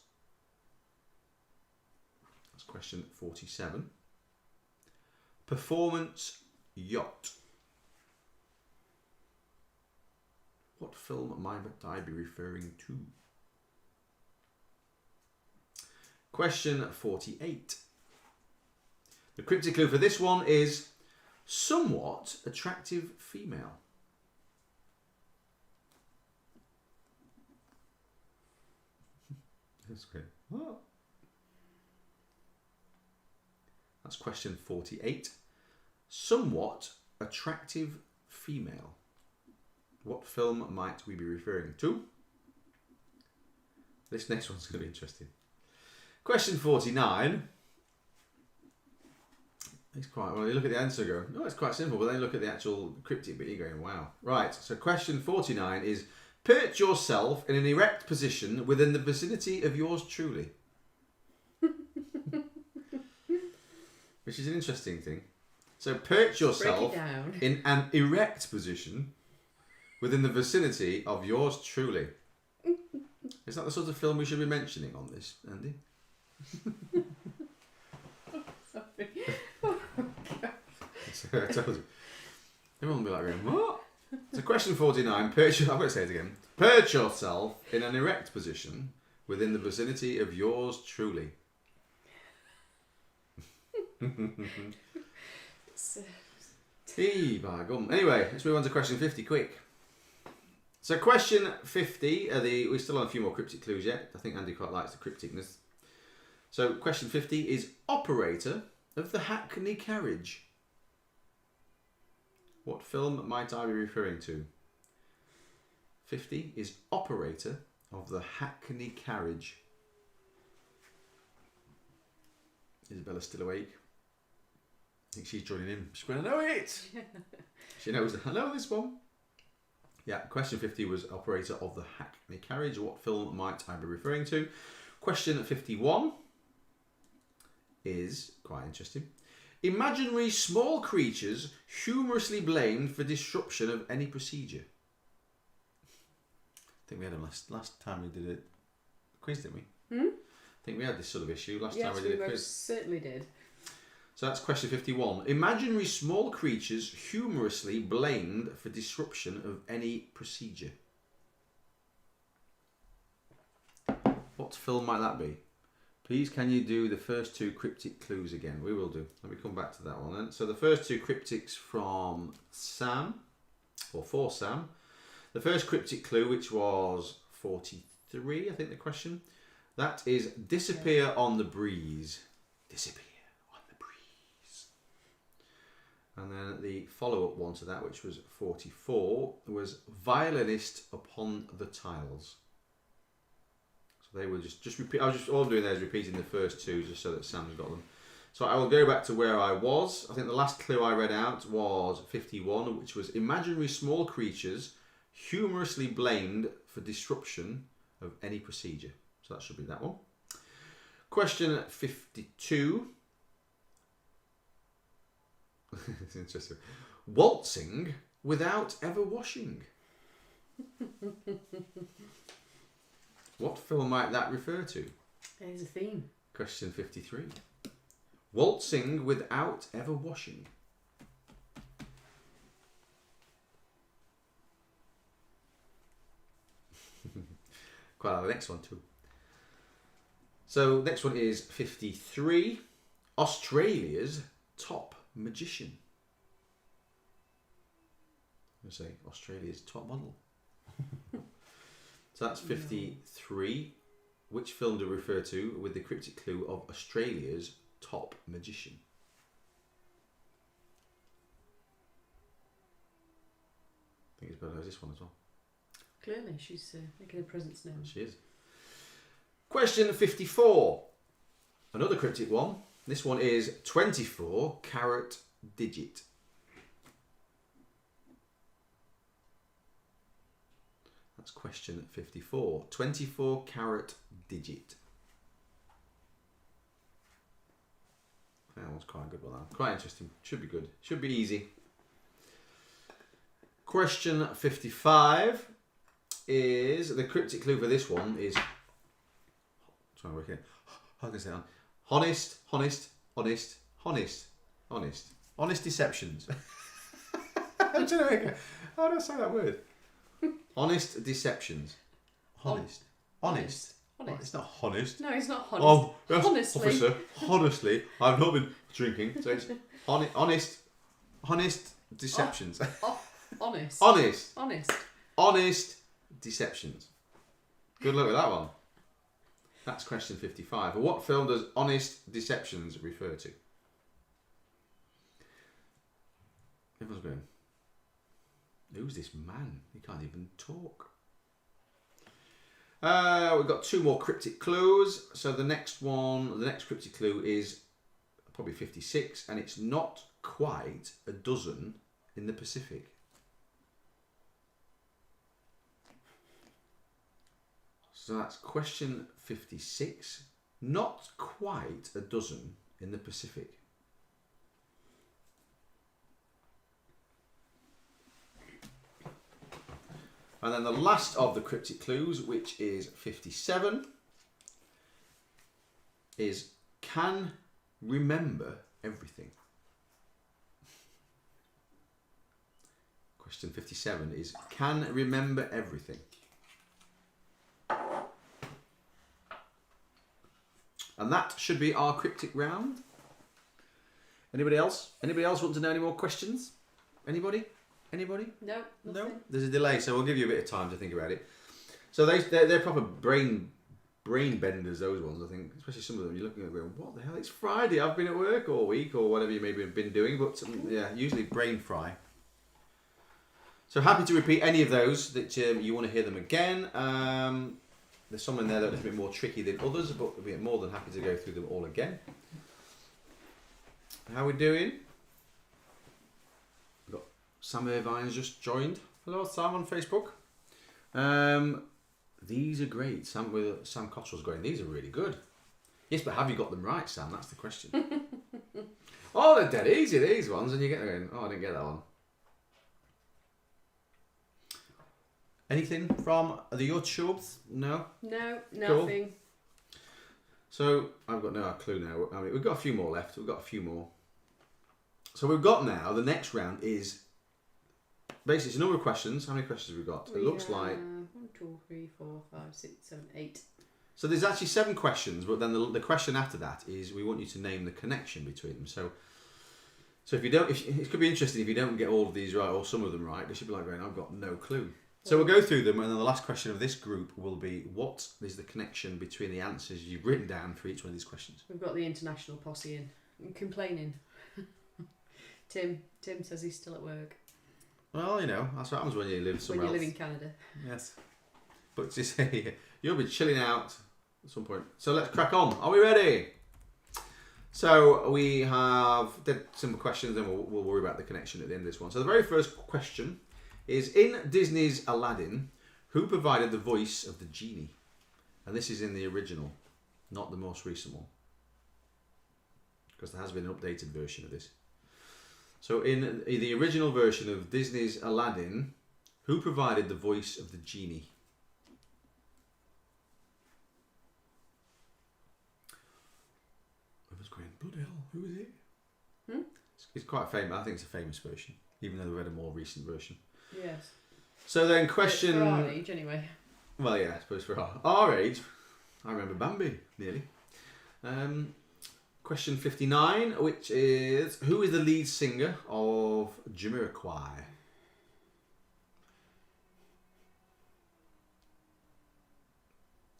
That's question 47. Performance yacht. What film might I be referring to? Question 48. The cryptic clue for this one is somewhat attractive female. That's great. What? That's question 48. Somewhat attractive female. What film might we be referring to? This next one's going to be interesting. Question 49. It's quite, well, you look at the answer and go, no, it's quite simple, but then you look at the actual cryptic bit, you're going, wow. Right, so question 49 is, perch yourself in an erect position within the vicinity of yours truly. Which is an interesting thing. So perch yourself in an erect position within the vicinity of yours truly. Is that the sort of film we should be mentioning on this, Andy? Sorry. So I told you. Everyone will be like, going, what? So question 49, I'm going to say it again. Perch yourself in an erect position within the vicinity of yours truly. By gum. Anyway, let's move on to question 50 quick. So question 50, we're still on a few more cryptic clues yet. I think Andy quite likes the crypticness. So question 50 is operator of the Hackney carriage. What film might I be referring to? 50 is operator of the Hackney carriage. Isabella's still awake. I think she's joining in. She's going to know it. She knows. I know this one. Yeah, question 50 was operator of the Hackney carriage. What film might I be referring to? Question 51 is quite interesting. Imaginary small creatures humorously blamed for disruption of any procedure. I think we had them last time we did a quiz, didn't we? I think we had this sort of issue last time we did a quiz. Yes, we certainly did. So that's question 51. Imaginary small creatures humorously blamed for disruption of any procedure. What film might that be? Please can you do the first two cryptic clues again? We will do. Let me come back to that one then. So the first two cryptics from Sam, or for Sam. The first cryptic clue, which was 43, I think the question. That is disappear on the breeze. Disappear. And then the follow-up one to that, which was 44, was violinist upon the tiles. So they were just repeat. All I'm doing there is repeating the first two, just so that Sam's got them. So I will go back to where I was. I think the last clue I read out was 51, which was imaginary small creatures humorously blamed for disruption of any procedure. So that should be that one. Question 52. It's interesting. Waltzing without ever washing. What film might that refer to? There's a theme. Question 53. Waltzing without ever washing. Quite like the next one too. So next one is 53. Australia's top magician. I'm going to say Australia's top model. So that's 53. Which film do we refer to with the cryptic clue of Australia's top magician? I think it's better as this one as well. Clearly, she's making a presence now. She is. Question 54. Another cryptic one. This one is 24 carat digit. That's question 54. 24 carat digit. That one's quite a good one. Quite interesting. Should be good. Should be easy. Question 55 is, the cryptic clue for this one is, trying to work it out. How can I say that? Honest, honest, honest, honest, honest. Honest deceptions. I'm trying to make it. How do I say that word? Honest deceptions. Honest. Honest. Honest. It's not honest. No, it's not honest. Oh, yes, Honestly. officer, honestly, I've not been drinking. So it's honest deceptions. Honest. Honest deceptions. Good luck with that one. That's question 55. What film does honest deceptions refer to? Everyone's going, who's this man? He can't even talk. We've got 2 more cryptic clues. So the next cryptic clue is probably 56, and it's not quite a dozen in the Pacific. So that's question 56. Not quite a dozen in the Pacific. And then the last of the cryptic clues, which is 57, is can remember everything. Question 57 is can remember everything. And that should be our cryptic round. Anybody else? Anybody else want to know any more questions? Anybody? Anybody? No, nothing. No? There's a delay, so we'll give you a bit of time to think about it. So they're proper brain benders, those ones, I think. Especially some of them, you're looking at going, what the hell? It's Friday, I've been at work all week, or whatever you maybe have been doing, but yeah, usually brain fry. So happy to repeat any of those that you want to hear them again. There's some in there that are a little bit more tricky than others, but we'll be more than happy to go through them all again. How are we doing? We've got Sam Irvine's just joined. Hello, Sam on Facebook. These are great. Sam Cottrell's going, these are really good. Yes, but have you got them right, Sam? That's the question. Oh, they're dead easy, these ones. And you get going, oh, I didn't get that one. Anything from the YouTubes? No? No, Cool. nothing. So, I've got no clue now. I mean, we've got a few more left. We've got a few more. So we've got now, the next round is, basically it's a number of questions. How many questions have we got? It looks like 1, 2, 3, 4, 5, 6, 7, 8. So there's actually 7 questions, but then the question after that is we want you to name the connection between them. So if you don't, it could be interesting if you don't get all of these right or some of them right. They should be like going, I've got no clue. So we'll go through them, and then the last question of this group will be, what is the connection between the answers you've written down for each one of these questions? We've got the international posse in. I'm complaining. Tim says he's still at work. Well, you know, that's what happens when you live somewhere When you else. live in Canada. Yes. But to say, you'll be chilling out at some point. So let's crack on. Are we ready? So we have dead simple questions, and we'll worry about the connection at the end of this one. So the very first question is, in Disney's Aladdin, who provided the voice of the genie? And this is in the original, not the most recent one. Because there has been an updated version of this. So in the original version of Disney's Aladdin, who provided the voice of the genie? I was going, bloody hell, who is it? It's quite famous. I think it's a famous version, even though we read a more recent version. Yes. So then question... For our age, anyway. Well, yeah, I suppose for our age, I remember Bambi, nearly. Question 59, which is, who is the lead singer of Jamiroquai?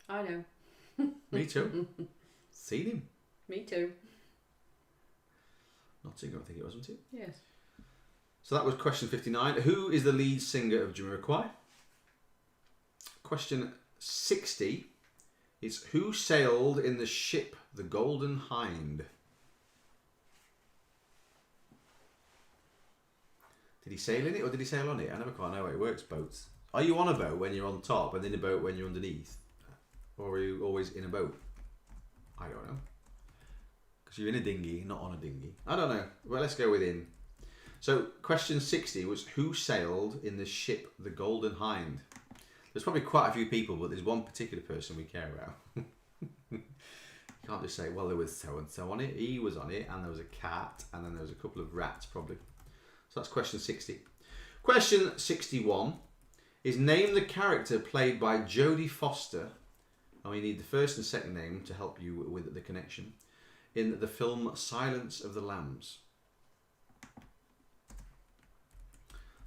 I know. Me too. Seen him. Me too. Not singer, I think it was, wasn't it? Yes. So that was question 59. Who is the lead singer of Jamiroquai? Question 60 is, who sailed in the ship the Golden Hind? Did he sail in it or did he sail on it? I never quite know how it works, boats. Are you on a boat when you're on top and in a boat when you're underneath? Or are you always in a boat? I don't know. Because you're in a dinghy, not on a dinghy. I don't know. Well, let's go with in. So question 60 was, who sailed in the ship the Golden Hind? There's probably quite a few people, but there's one particular person we care about. You can't just say, well, there was so-and-so on it, he was on it, and there was a cat, and then there was a couple of rats, probably. So that's question 60. Question 61 is, name the character played by Jodie Foster and we need the first and second name to help you with the connection, in the film Silence of the Lambs.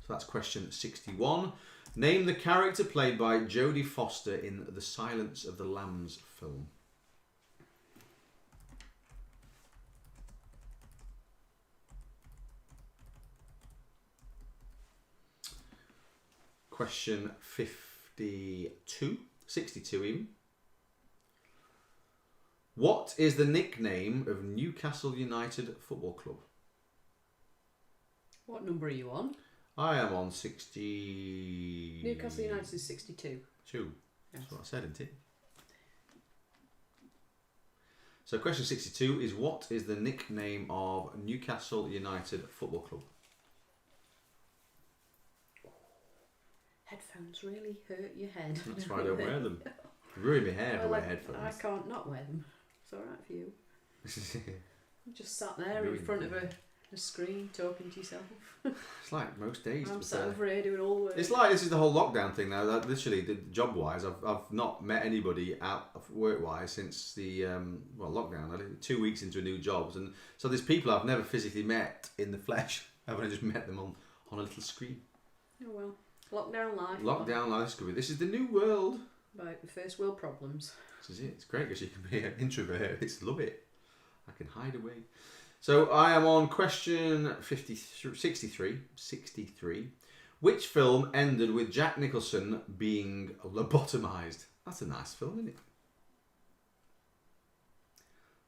So that's question 61. Name the character played by Jodie Foster in the Silence of the Lambs film. Question 62 even. What is the nickname of Newcastle United Football Club? What number are you on? I am on 60... Newcastle United is 62. 2. Yes. That's what I said, isn't it? So question 62 is, what is the nickname of Newcastle United Football Club? Headphones really hurt your head. That's why I don't wear them. Ruin my hair if I wear I headphones. can't not wear them. It's alright for you. You just sat there Ruin in front of my a screen talking to yourself. It's like most days. I'm to sat be fair. over here doing all the work. It's like this is the whole lockdown thing now. That literally, job-wise, I've not met anybody out of work-wise since the lockdown. I did 2 weeks into a new job, and so there's people I've never physically met in the flesh. I've only just met them on a little screen. Oh well, lockdown life. Lockdown life, this is the new world. Right, the first world problems. This is it. It's great because you can be an introvert. Love it. I can hide away. So I am on question 63. Which film ended with Jack Nicholson being lobotomised? That's a nice film, isn't it?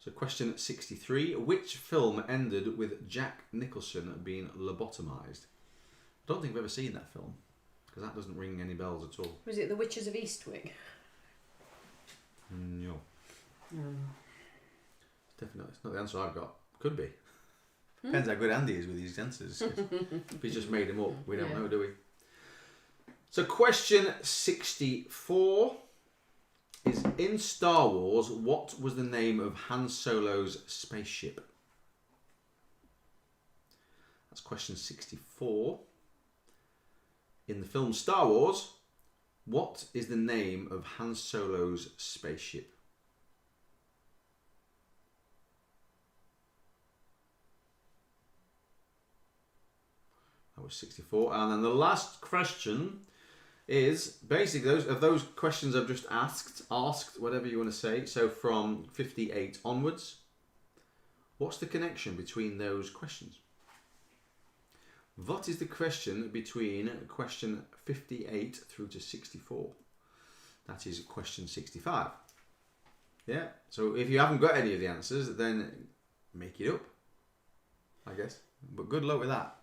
So question 63. Which film ended with Jack Nicholson being lobotomised? I don't think I've ever seen that film, because that doesn't ring any bells at all. Was it The Witches of Eastwick? No. No. Definitely. It's not the answer I've got. Could be. Depends how good Andy is with these answers. If he's just made them up, we don't know, do we? So question 64 is, in Star Wars, what was the name of Han Solo's spaceship? That's question 64. In the film Star Wars, what is the name of Han Solo's spaceship? That was 64. And then the last question is basically those questions I've just asked, whatever you want to say. So from 58 onwards, what's the connection between those questions? What is the question between question 58 through to 64? That is question 65. Yeah, so if you haven't got any of the answers, then make it up, I guess. But good luck with that.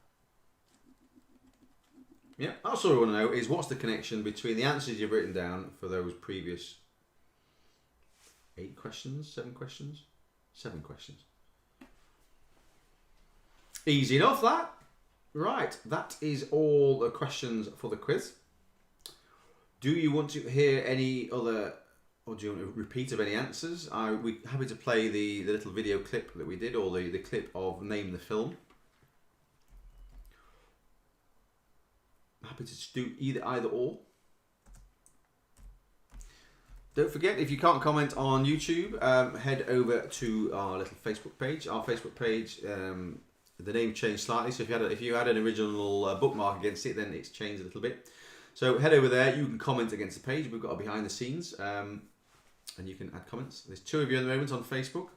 Yeah, that's all I want to know is, what's the connection between the answers you've written down for those previous 7 questions? Easy enough, that. Right, that is all the questions for the quiz. Do you want to hear any other, or do you want a repeat of any answers? We're happy to play the little video clip that we did, or the clip of Name the Film. Happy to do either or. Don't forget, if you can't comment on YouTube, head over to our little Facebook page. Our Facebook page, the name changed slightly, so if you had an original bookmark against it, then it's changed a little bit. So head over there. You can comment against the page. We've got a behind the scenes, and you can add comments. There's 2 of you at the moment on Facebook.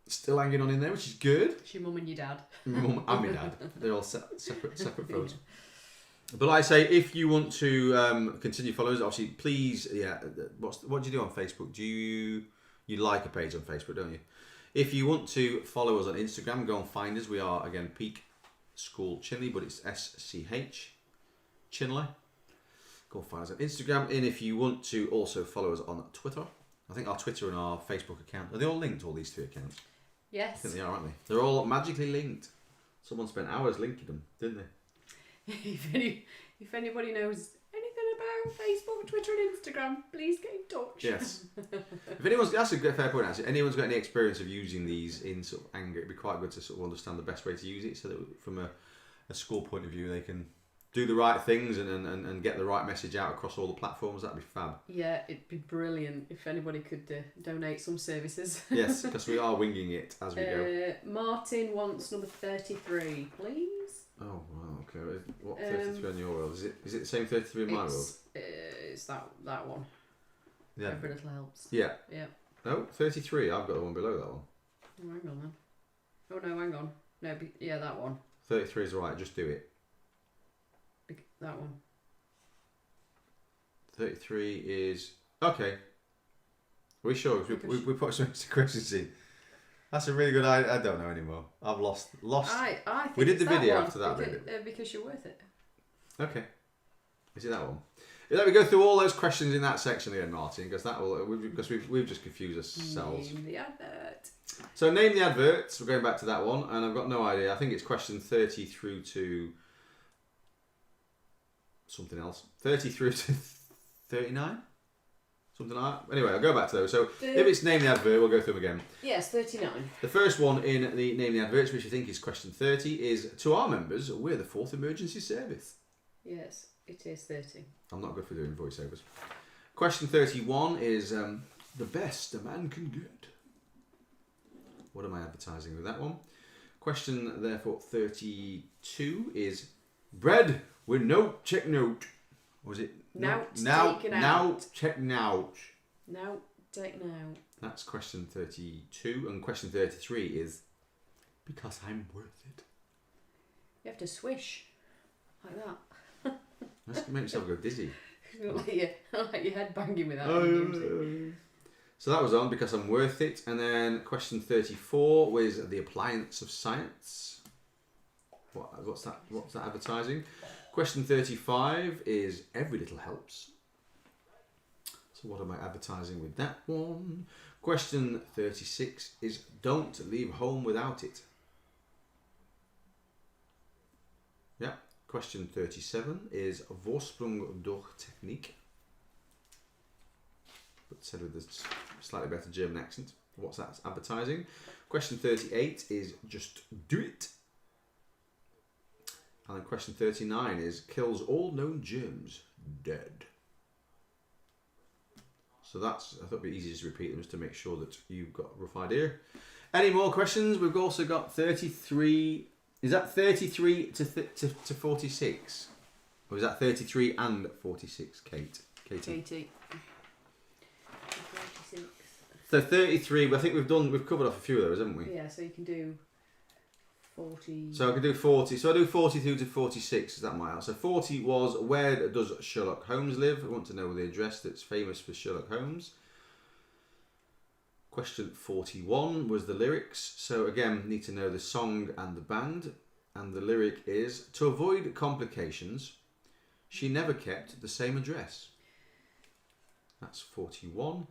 Still hanging on in there, which is good. It's your mum and your dad. My mum and my dad. They're all separate photos. But like I say, if you want to continue following us, obviously, please, what do you do on Facebook? Do you like a page on Facebook, don't you? If you want to follow us on Instagram, go and find us. We are, again, Peak School Chinley, but it's SCH Chinley. Go and find us on Instagram. And if you want to also follow us on Twitter, I think our Twitter and our Facebook account, are they all linked, all these 3 accounts? Yes. I think they are, aren't they? They're all magically linked. Someone spent hours linking them, didn't they? If anybody knows anything about Facebook, Twitter and Instagram, please get in touch. Yes. If anyone's, that's a fair point actually. Anyone's got any experience of using these in sort of anger, it'd be quite good to sort of understand the best way to use it, so that from a school point of view they can do the right things and get the right message out across all the platforms, that'd be fab. Yeah, it'd be brilliant if anybody could donate some services. Yes, because we are winging it as we go. Martin wants number 33, please. Oh, wow, okay. What 33 on your world? Is it the same 33 in my world? It's that one. Yeah. Every little helps. Yeah. Yeah. No, 33. I've got the one below that one. Oh, hang on then. Oh, no, hang on. No, yeah, that one. 33 is right, just do it. That one. 33 is... Okay. Are we sure? We put some extra questions in. That's a really good... I don't know anymore. I've lost. I think we did the it's that video one, after that, because you're worth it. Okay. Is it that one? Let me go through all those questions in that section again, Martin, because we've just confused ourselves. Name the advert. So name the adverts. We're going back to that one, and I've got no idea. I think it's question 30 through to something else. 30 through to 39, something like that. Anyway, I'll go back to those. So if it's name the advert, we'll go through them again. Yes, 39. The first one in the name the adverts, which I think is question 30, is to our members, we're the 4th emergency service. Yes, it is 30. I'm not good for doing voiceovers. Question 31 is the best a man can get. What am I advertising with that one? Question, therefore, 32 is bread with no check note. Or was it? Now, take note. Now, take now. That's question 32. And question 33 is because I'm worth it. You have to swish like that. Let's make yourself go dizzy. like your head banging with that. So that was on because I'm worth it. And then question 34 was the appliance of science. What's that advertising? Question 35 is every little helps. So what am I advertising with that one? Question 36 is don't leave home without it. Yeah. Question 37 is Vorsprung durch Technik. But said with a slightly better German accent. What's that advertising? Question 38 is just do it. And then question 39 is kills all known germs dead. So that's, I thought it'd be easy to repeat them just to make sure that you've got a rough idea. Any more questions? We've also got 33. Is that 33 to 46? Or is that 33 and 46, Katie? 36. So 33, but I think we've covered off a few of those, haven't we? Yeah, so you can do 40. So I can do 40. So I do 42 to 46, is that my answer? So 40 was where does Sherlock Holmes live? I want to know the address that's famous for Sherlock Holmes. Question 41 was the lyrics. So again, need to know the song and the band. And the lyric is, to avoid complications, she never kept the same address. That's 41.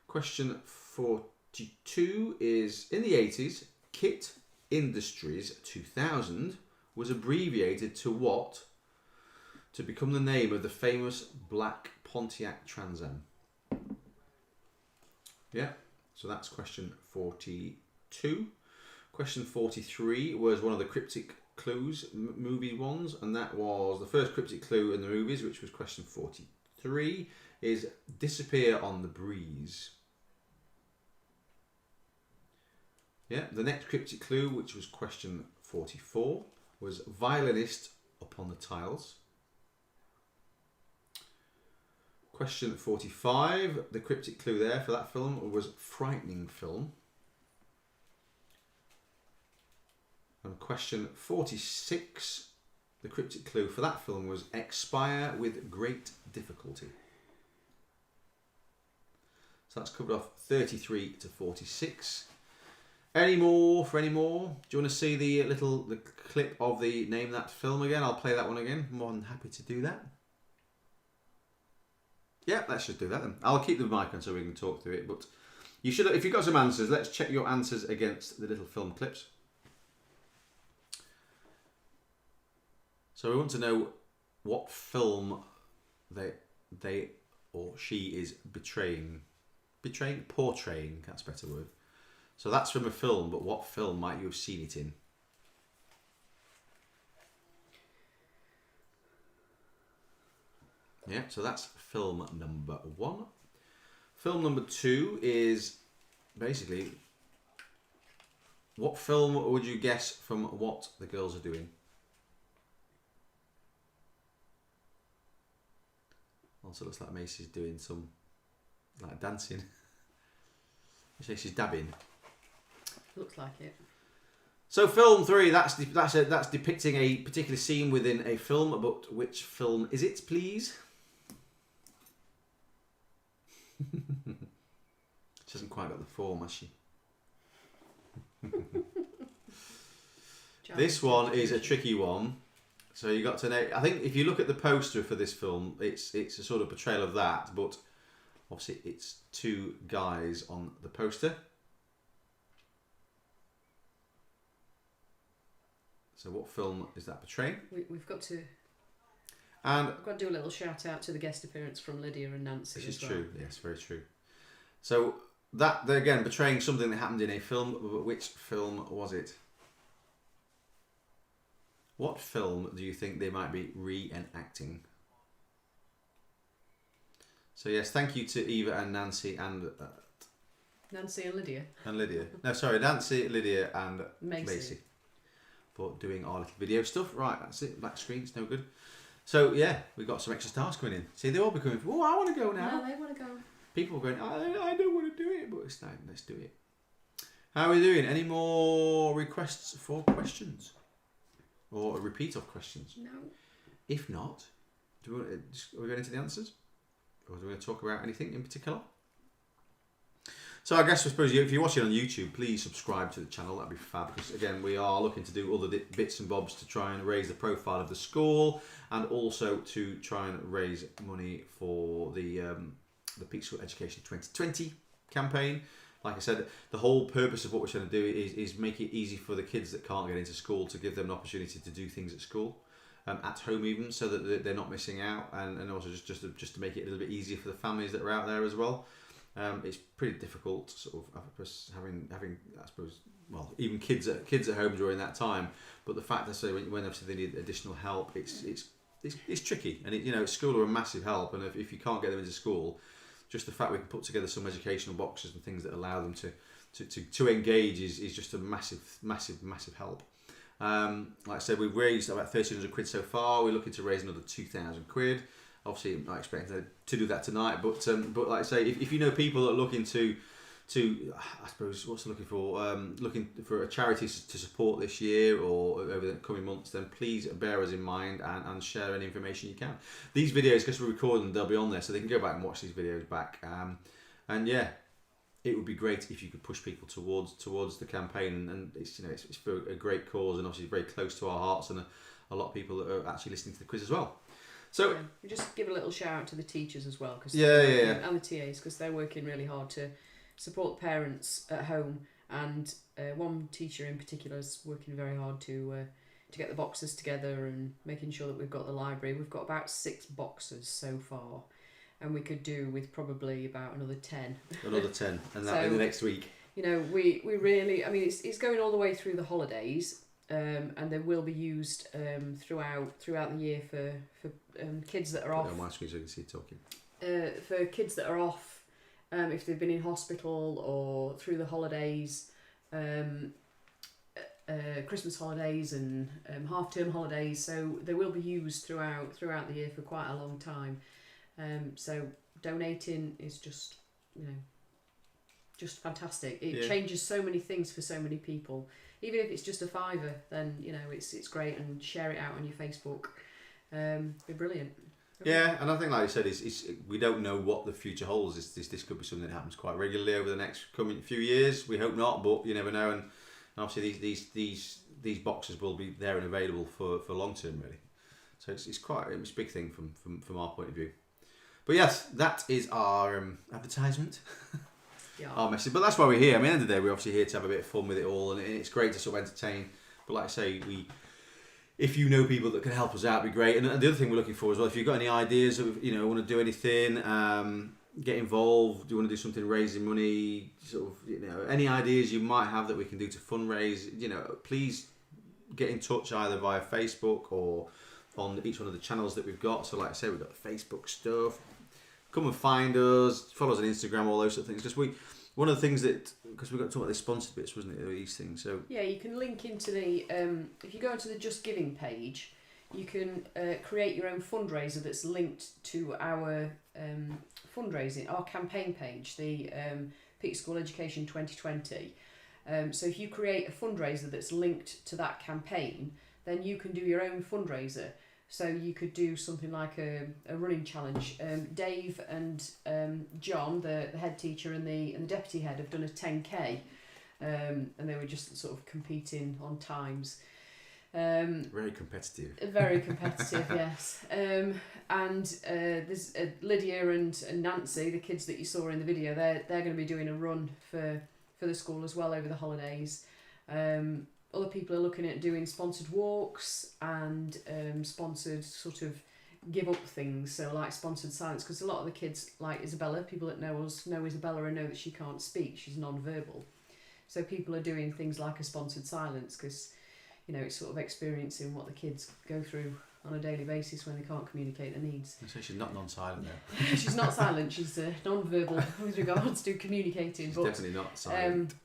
Question 42 is, in the 80s, Kit Industries 2000 was abbreviated to what to become the name of the famous black Pontiac Trans Am? Yeah, so that's question 42. Question 43 was one of the cryptic clues movie ones, and that was the first cryptic clue in the movies, which was question 43, is disappear on the breeze. Yeah, the next cryptic clue, which was question 44, was violinist upon the tiles. Question 45, the cryptic clue there for that film was frightening film. And question 46, the cryptic clue for that film was expire with great difficulty. So that's covered off 33 to 46. Any more? Do you want to see the clip of the name that film again? I'll play that one again. More than happy to do that. Yeah, let's just do that then. I'll keep the mic on so we can talk through it. But you should, if you've got some answers, let's check your answers against the little film clips. So we want to know what film they or she is portraying. That's a better word. So that's from a film, but what film might you have seen it in? Yeah, so that's film number 1. Film number 2 is basically, what film would you guess from what the girls are doing? Also looks like Macy's doing some like dancing. She's dabbing. Looks like it. So film 3, that's depicting a particular scene within a film, but which film is it, please? She hasn't quite got the form, has she? This one is a tricky one. So you got to know. I think if you look at the poster for this film, it's a sort of portrayal of that, but obviously it's 2 guys on the poster. So what film is that portraying? We've got to. And I've got to do a little shout out to the guest appearance from Lydia and Nancy. this is as well. true. Yes, very true. So that they're again portraying something that happened in a film. But which film was it? What film do you think they might be reenacting? So yes, thank you to Eva and Nancy and Nancy and Lydia. Lydia. No, sorry, Nancy, Lydia, and Macy. Macy for doing our little video stuff. Right, that's it. Black screen's no good. So yeah, we've got some extra stars coming in. See, they're all becoming. Oh, I want to go now. No, they want to go. People are going. I don't want to do it, but it's time. Let's do it. How are we doing? Any more requests for questions, or a repeat of questions? No. If not, are we going into the answers, or do we want to talk about anything in particular? So I guess I suppose if you're watching on YouTube, please subscribe to the channel. That'd be fab. Because again, we are looking to do other bits and bobs to try and raise the profile of the school, and also to try and raise money for the Peak School Education 2020 campaign. Like I said, the whole purpose of what we're trying to do is make it easy for the kids that can't get into school to give them an opportunity to do things at school, at home even, so that they're not missing out, and also just to make it a little bit easier for the families that are out there as well. It's pretty difficult, sort of having I suppose, well, even kids at home during that time. But the fact that when obviously they need additional help, it's tricky, and school are a massive help. And if you can't get them into school, just the fact we can put together some educational boxes and things that allow them to engage is just a massive help. Like I said, we've raised about 1,300 quid so far. We're looking to raise another 2,000 quid. Obviously, I'm not expecting to do that tonight, but like I say, if you know people that are looking to I suppose looking for a charity to support this year or over the coming months, then please bear us in mind and share any information you can. These videos, because we're recording them, they'll be on there, so they can go back and watch these videos back. And yeah, it would be great if you could push people towards the campaign, and it's for a great cause, and obviously very close to our hearts, and a lot of people that are actually listening to the quiz as well. So we just give a little shout out to the teachers as well, cause and the TAs, because they're working really hard to support parents at home, and one teacher in particular is working very hard to get the boxes together and making sure that we've got the library. We've got about 6 boxes so far, and we could do with probably about another 10. Another 10, and that in the next week. We really, it's going all the way through the holidays. And they will be used throughout the year for kids that are off. On my screen so you can see it talking. For kids that are off, if they've been in hospital or through the holidays, Christmas holidays and half-term holidays. So they will be used throughout the year for quite a long time. So donating is just fantastic. It changes so many things for so many people. Even if it's just a £5, then it's great, and share it out on your Facebook. Be brilliant. Yeah, and I think, like you said, is we don't know what the future holds. This could be something that happens quite regularly over the next coming few years. We hope not, but you never know. And obviously, these boxes will be there and available for long term, really. So it's quite a big thing from our point of view. But yes, that is our advertisement. Our message, but that's why we're here. At the end of the day, we're obviously here to have a bit of fun with it all, and it's great to sort of entertain. But like I say, if you know people that can help us out, it'd be great. And the other thing we're looking for as well, if you've got any ideas of want to do anything, get involved, do you want to do something raising money, sort of any ideas you might have that we can do to fundraise, please get in touch either via Facebook or on each one of the channels that we've got. So like I say, we've got the Facebook stuff. Come and find us, follow us on Instagram, all those sort of things. Because one of the things that, because we've got to talk about the sponsored bits, wasn't it, these things. So yeah, you can link into the, if you go into the Just Giving page, you can create your own fundraiser that's linked to our fundraising, our campaign page, the Peak School Education 2020. So if you create a fundraiser that's linked to that campaign, then you can do your own fundraiser. So you could do something like a running challenge. Dave and John, the head teacher and the deputy head, have done a 10K, and they were just sort of competing on times. very competitive. Very competitive, yes. And there's Lydia and Nancy, the kids that you saw in the video. They're going to be doing a run for the school as well over the holidays. Other people are looking at doing sponsored walks and sponsored sort of give up things, so like sponsored silence, because a lot of the kids, like Isabella, people that know us know Isabella and know that she can't speak, she's non-verbal. So people are doing things like a sponsored silence, because it's sort of experiencing what the kids go through on a daily basis when they can't communicate their needs. So she's not non-silent though. She's not silent, she's non-verbal with regards to communicating. She's but definitely not silent.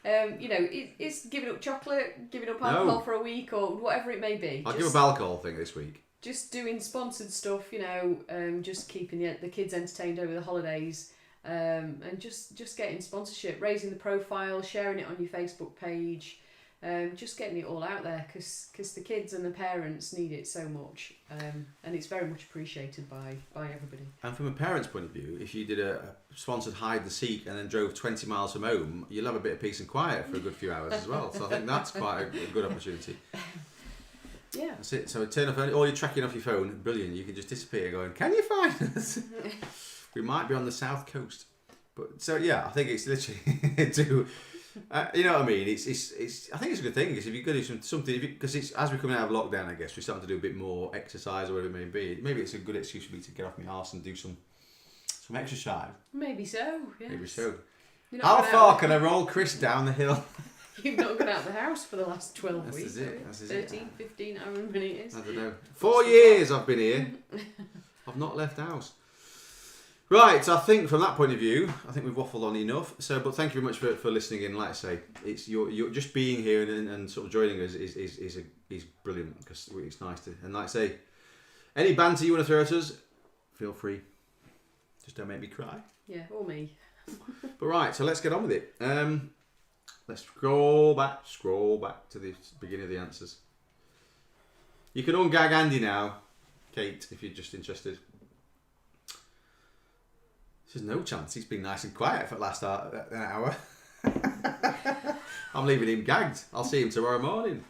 It's giving up chocolate, giving up alcohol for a week, or whatever it may be. I'll give up alcohol thing this week. Just doing sponsored stuff, just keeping the kids entertained over the holidays, and just getting sponsorship, raising the profile, sharing it on your Facebook page, just getting it all out there, because the kids and the parents need it so much, and it's very much appreciated by everybody. And from a parent's point of view, if you did a sponsored hide the seek and then drove 20 miles from home, you'll have a bit of peace and quiet for a good few hours as well. So I think that's quite a good opportunity. Yeah. That's it. So turn off all your tracking off your phone. Brilliant. You can just disappear going, can you find us? We might be on the south coast. But so yeah, I think it's literally to... you know what I mean? It's. I think it's a good thing. Because if you're going to do something, because it's as we're coming out of lockdown, I guess we're starting to do a bit more exercise or whatever it may be. Maybe it's a good excuse for me to get off my arse and do some exercise. Maybe so. Yes. Maybe so. How far can I roll Chris down the hill? You've not gone out of the house for the last 12 That's weeks. That's 13, 15, however many it is. I don't know. 4 years I've been here. I've not left the house. Right, I think from that point of view, I think we've waffled on enough. So, but thank you very much for listening in. Like I say, it's you're just being here and sort of joining us is brilliant, because it's nice to. And like I say, any banter you want to throw at us, feel free. Just don't make me cry. Yeah, or me. But right, so let's get on with it. Let's scroll back to the beginning of the answers. You can ungag Andy now, Kate, if you're just interested. There's no chance. He's been nice and quiet for the last hour. I'm leaving him gagged. I'll see him tomorrow morning.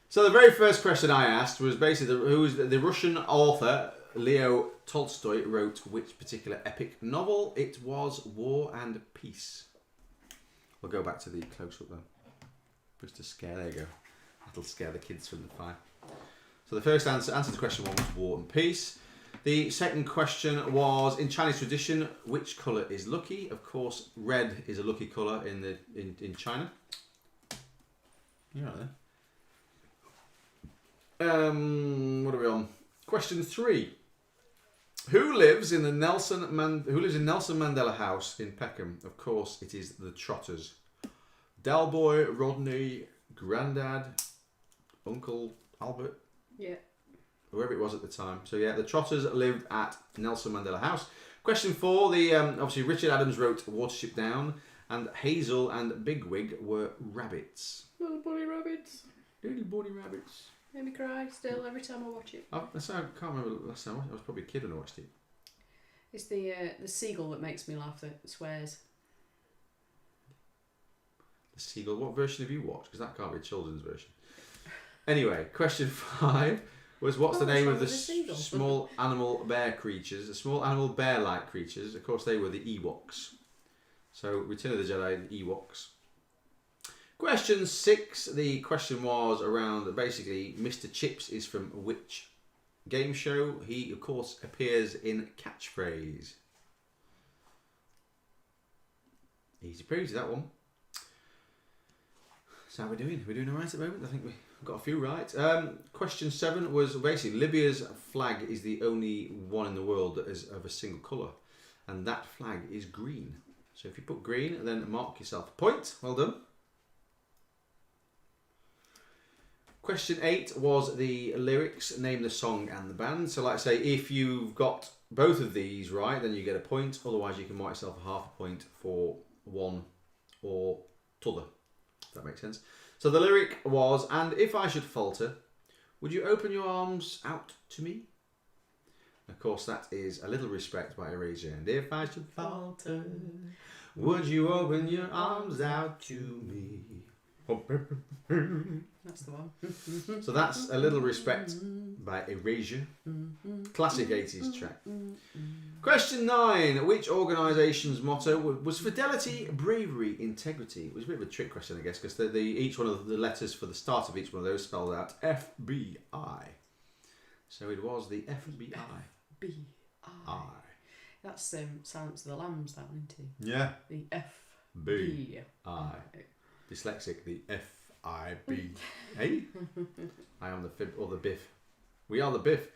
So the very first question I asked was basically who was the Russian author Leo Tolstoy wrote which particular epic novel? It was War and Peace. We'll go back to the close-up then. Just to scare, there you go. That'll scare the kids from the fire. So the first answer to the question one was War and Peace. The second question was, in Chinese tradition, which colour is lucky? Of course, red is a lucky colour in China. You're right there. What are we on? Question 3. Who lives in Nelson Mandela House in Peckham? Of course, it is the Trotters. Delboy, Rodney, Grandad, Uncle Albert. Yeah. Whoever it was at the time. So yeah, the Trotters lived at Nelson Mandela House. Question 4. Obviously Richard Adams wrote Watership Down, and Hazel and Bigwig were rabbits. Little bunny rabbits. Little bunny rabbits. Made me cry still every time I watch it. I can't remember last time. I was probably a kid when I watched it. It's the seagull that makes me laugh, that swears. The seagull. What version have you watched? Because that can't be a children's version. Anyway, question 5 was what's the name of the small animal bear creatures? The small animal bear-like creatures. Of course, they were the Ewoks. So, Return of the Jedi, the Ewoks. Question 6. The question was around basically Mr. Chips is from which game show? He, of course, appears in Catchphrase. Easy peasy, that one. So how are we doing? We're doing alright at the moment. I think got a few right. Question 7 was basically Libya's flag is the only one in the world that is of a single colour, and that flag is green. So if you put green, then mark yourself a point. Well done. Question 8 was the lyrics, name the song and the band. So like I say, if you've got both of these right, then you get a point. Otherwise, you can mark yourself a half a point for one or t'other. If that makes sense. So the lyric was, and if I should falter, would you open your arms out to me? Of course, that is A Little Respect by Erasure. And if I should falter, would you open your arms out to me? That's the one. So that's A Little Respect by Erasure. Classic 80s track. Question 9. Which organisation's motto was fidelity, bravery, integrity? It was a bit of a trick question, I guess, because each one of the letters for the start of each one of those spelled out FBI. So it was the FBI. FBI. That's Silence of the Lambs, that one, isn't it? Yeah. The FBI. Dyslexic, the FIB. Hey? I am the fib or the biff. We are the biff.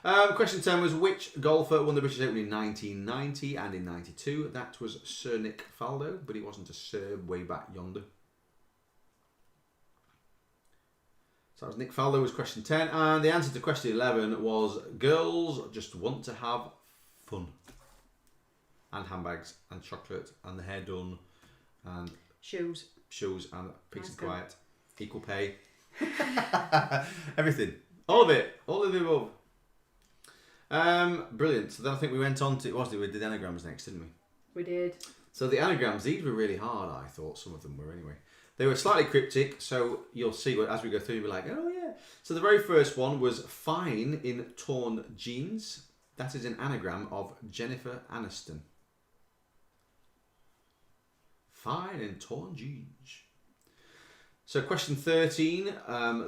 Question 10 was which golfer won the British Open in 1990 and in 92? That was Sir Nick Faldo, but he wasn't a Serb way back yonder. So that was Nick Faldo was question 10, and the answer to question 11 was girls just want to have fun. And handbags and chocolate and the hair done and Shoes and peace and Nice quiet, equal pay, everything, all of it, all of the above. Brilliant. So then I think we went on to we did anagrams next, didn't we? We did. So the anagrams, these were really hard. I thought some of them were anyway. They were slightly cryptic, so you'll see as we go through. You'll be like, oh yeah. So the very first one was fine in torn jeans. That is an anagram of Jennifer Aniston. Fine in torn jeans. So question 13,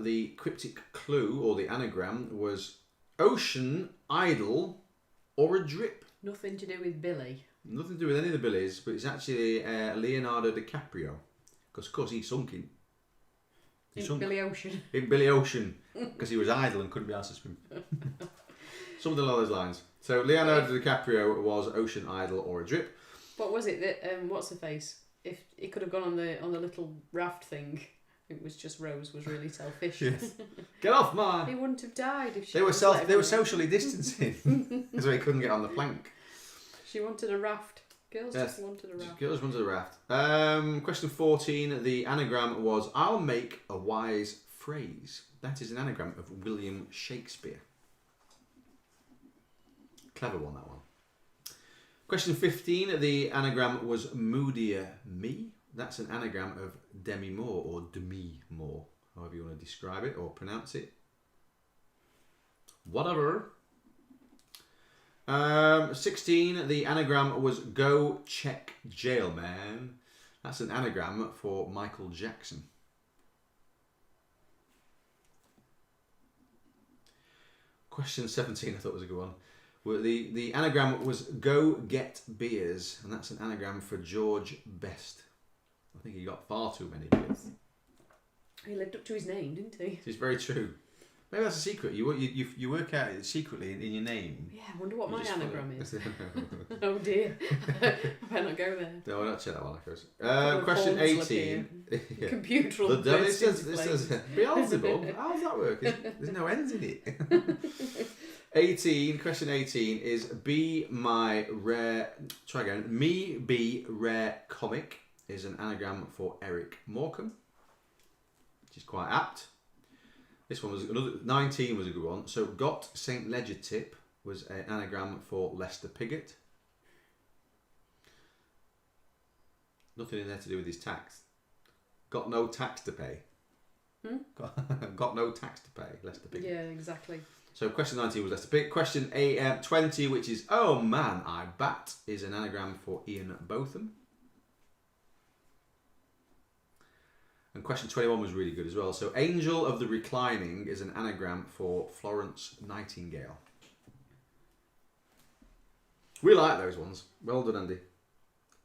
the cryptic clue or the anagram was ocean, idol, or a drip. Nothing to do with Billy. Nothing to do with any of the Billies, but it's actually Leonardo DiCaprio. Because of course he sunk in. Billy Ocean. In Billy Ocean. Because he was idle and couldn't be asked to swim. Something along those lines. So Leonardo DiCaprio was ocean, idol, or a drip. What was it that what's her face? If it could have gone on the little raft thing, it was just Rose was really selfish. Yes. Get off, man! He wouldn't have died if she. They were socially distancing, so he couldn't get on the plank. She wanted a raft. Girls just wanted a raft. Girls wanted a raft. Question 14. The anagram was I'll make a wise phrase. That is an anagram of William Shakespeare. Clever one, that one. Question 15, the anagram was Moodier Me. That's an anagram of Demi Moore or Demi Moore, however you want to describe it or pronounce it. Whatever. 16, the anagram was Go Check Jail Man. That's an anagram for Michael Jackson. Question 17, I thought was a good one. The anagram was Go Get Beers, and that's an anagram for George Best. I think he got far too many beers. He lived up to his name, didn't he? It's very true. Maybe that's a secret. You work out it secretly in your name. Yeah, I wonder what my anagram is. Oh dear. I better not go there. No, I'll not check that one, I suppose. Question 18. Yeah. Computer will this says Beelzebub. How does that work? There's no ends in it. 18. Question 18 is Be My Rare. Try again. Me Be Rare Comic is an anagram for Eric Morecambe, which is quite apt. This one was another 19 was a good one. So Got St Ledger Tip was an anagram for Lester Piggott. Nothing in there to do with his tax. Got no tax to pay. Got no tax to pay, Lester Piggott. Yeah, exactly. So question 19 was Lester Piggott. Question 20, which is Oh Man, I Bat, is an anagram for Ian Botham. And question 21 was really good as well. So Angel of the Reclining is an anagram for Florence Nightingale. We like those ones. Well done, Andy.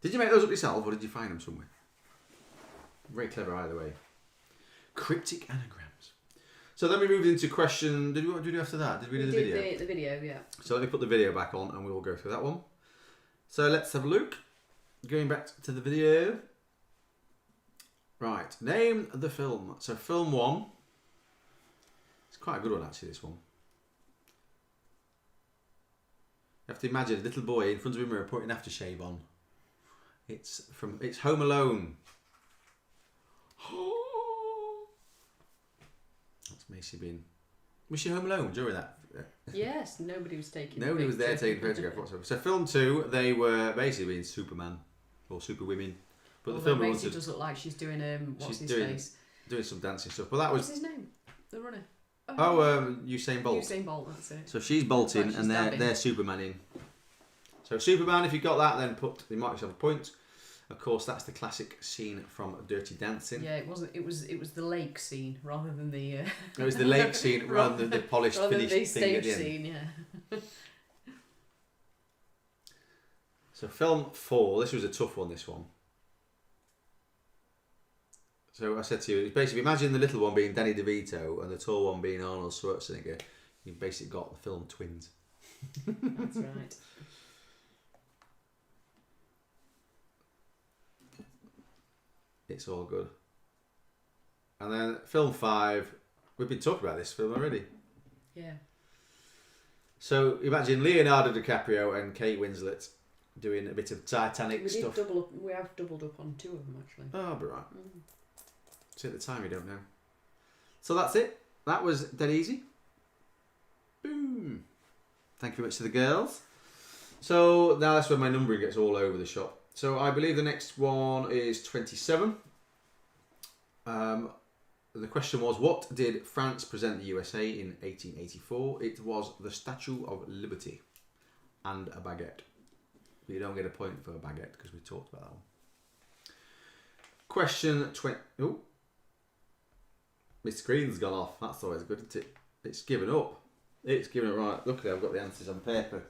Did you make those up yourself or did you find them somewhere? Very clever either way. Cryptic anagrams. So then we moved into question. What did we do after that? Did we do the video? The video, yeah. So let me put the video back on and we will go through that one. So let's have a look. Going back to the video. Right, name the film. So film 1. It's quite a good one actually, this one. You have to imagine a little boy in front of a mirror putting aftershave on. It's Home Alone. That's Macy Bean. Was she home alone during that? Yes, nobody was taking. Nobody was there taking a photograph whatsoever. So film 2, they were basically being Superman or Superwomen. But the film Macy does look like she's doing face? Doing some dancing stuff. But that was. What's his name? The runner. Usain Bolt. Usain Bolt, that's it. So she's bolting she's and they're Supermaning. So Superman, if you got that, then you mark yourself a point. Of course, that's the classic scene from Dirty Dancing. Yeah, it wasn't. It was the lake scene rather than the. It was the lake scene rather than the polished, finished the thing at the end. scene, yeah. So film 4, this was a tough one. This one. So I said to you, basically imagine the little one being Danny DeVito and the tall one being Arnold Schwarzenegger. You've basically got the film twins. That's right. It's all good. And then film 5, we've been talking about this film already. Yeah. So imagine Leonardo DiCaprio and Kate Winslet doing a bit of Titanic stuff. We have doubled up on 2 of them actually. Oh, but right. So at the time you don't know. So that's it. That was dead easy. Boom. Thank you very much to the girls. So now that's where my numbering gets all over the shop. So I believe the next one is 27. The question was, what did France present the USA in 1884? It was the Statue of Liberty and a baguette. But you don't get a point for a baguette because we talked about that one. Question 20. Oh, my screen's gone off. That's always good, isn't it? It's given up. It's given up. Right, luckily I've got the answers on paper.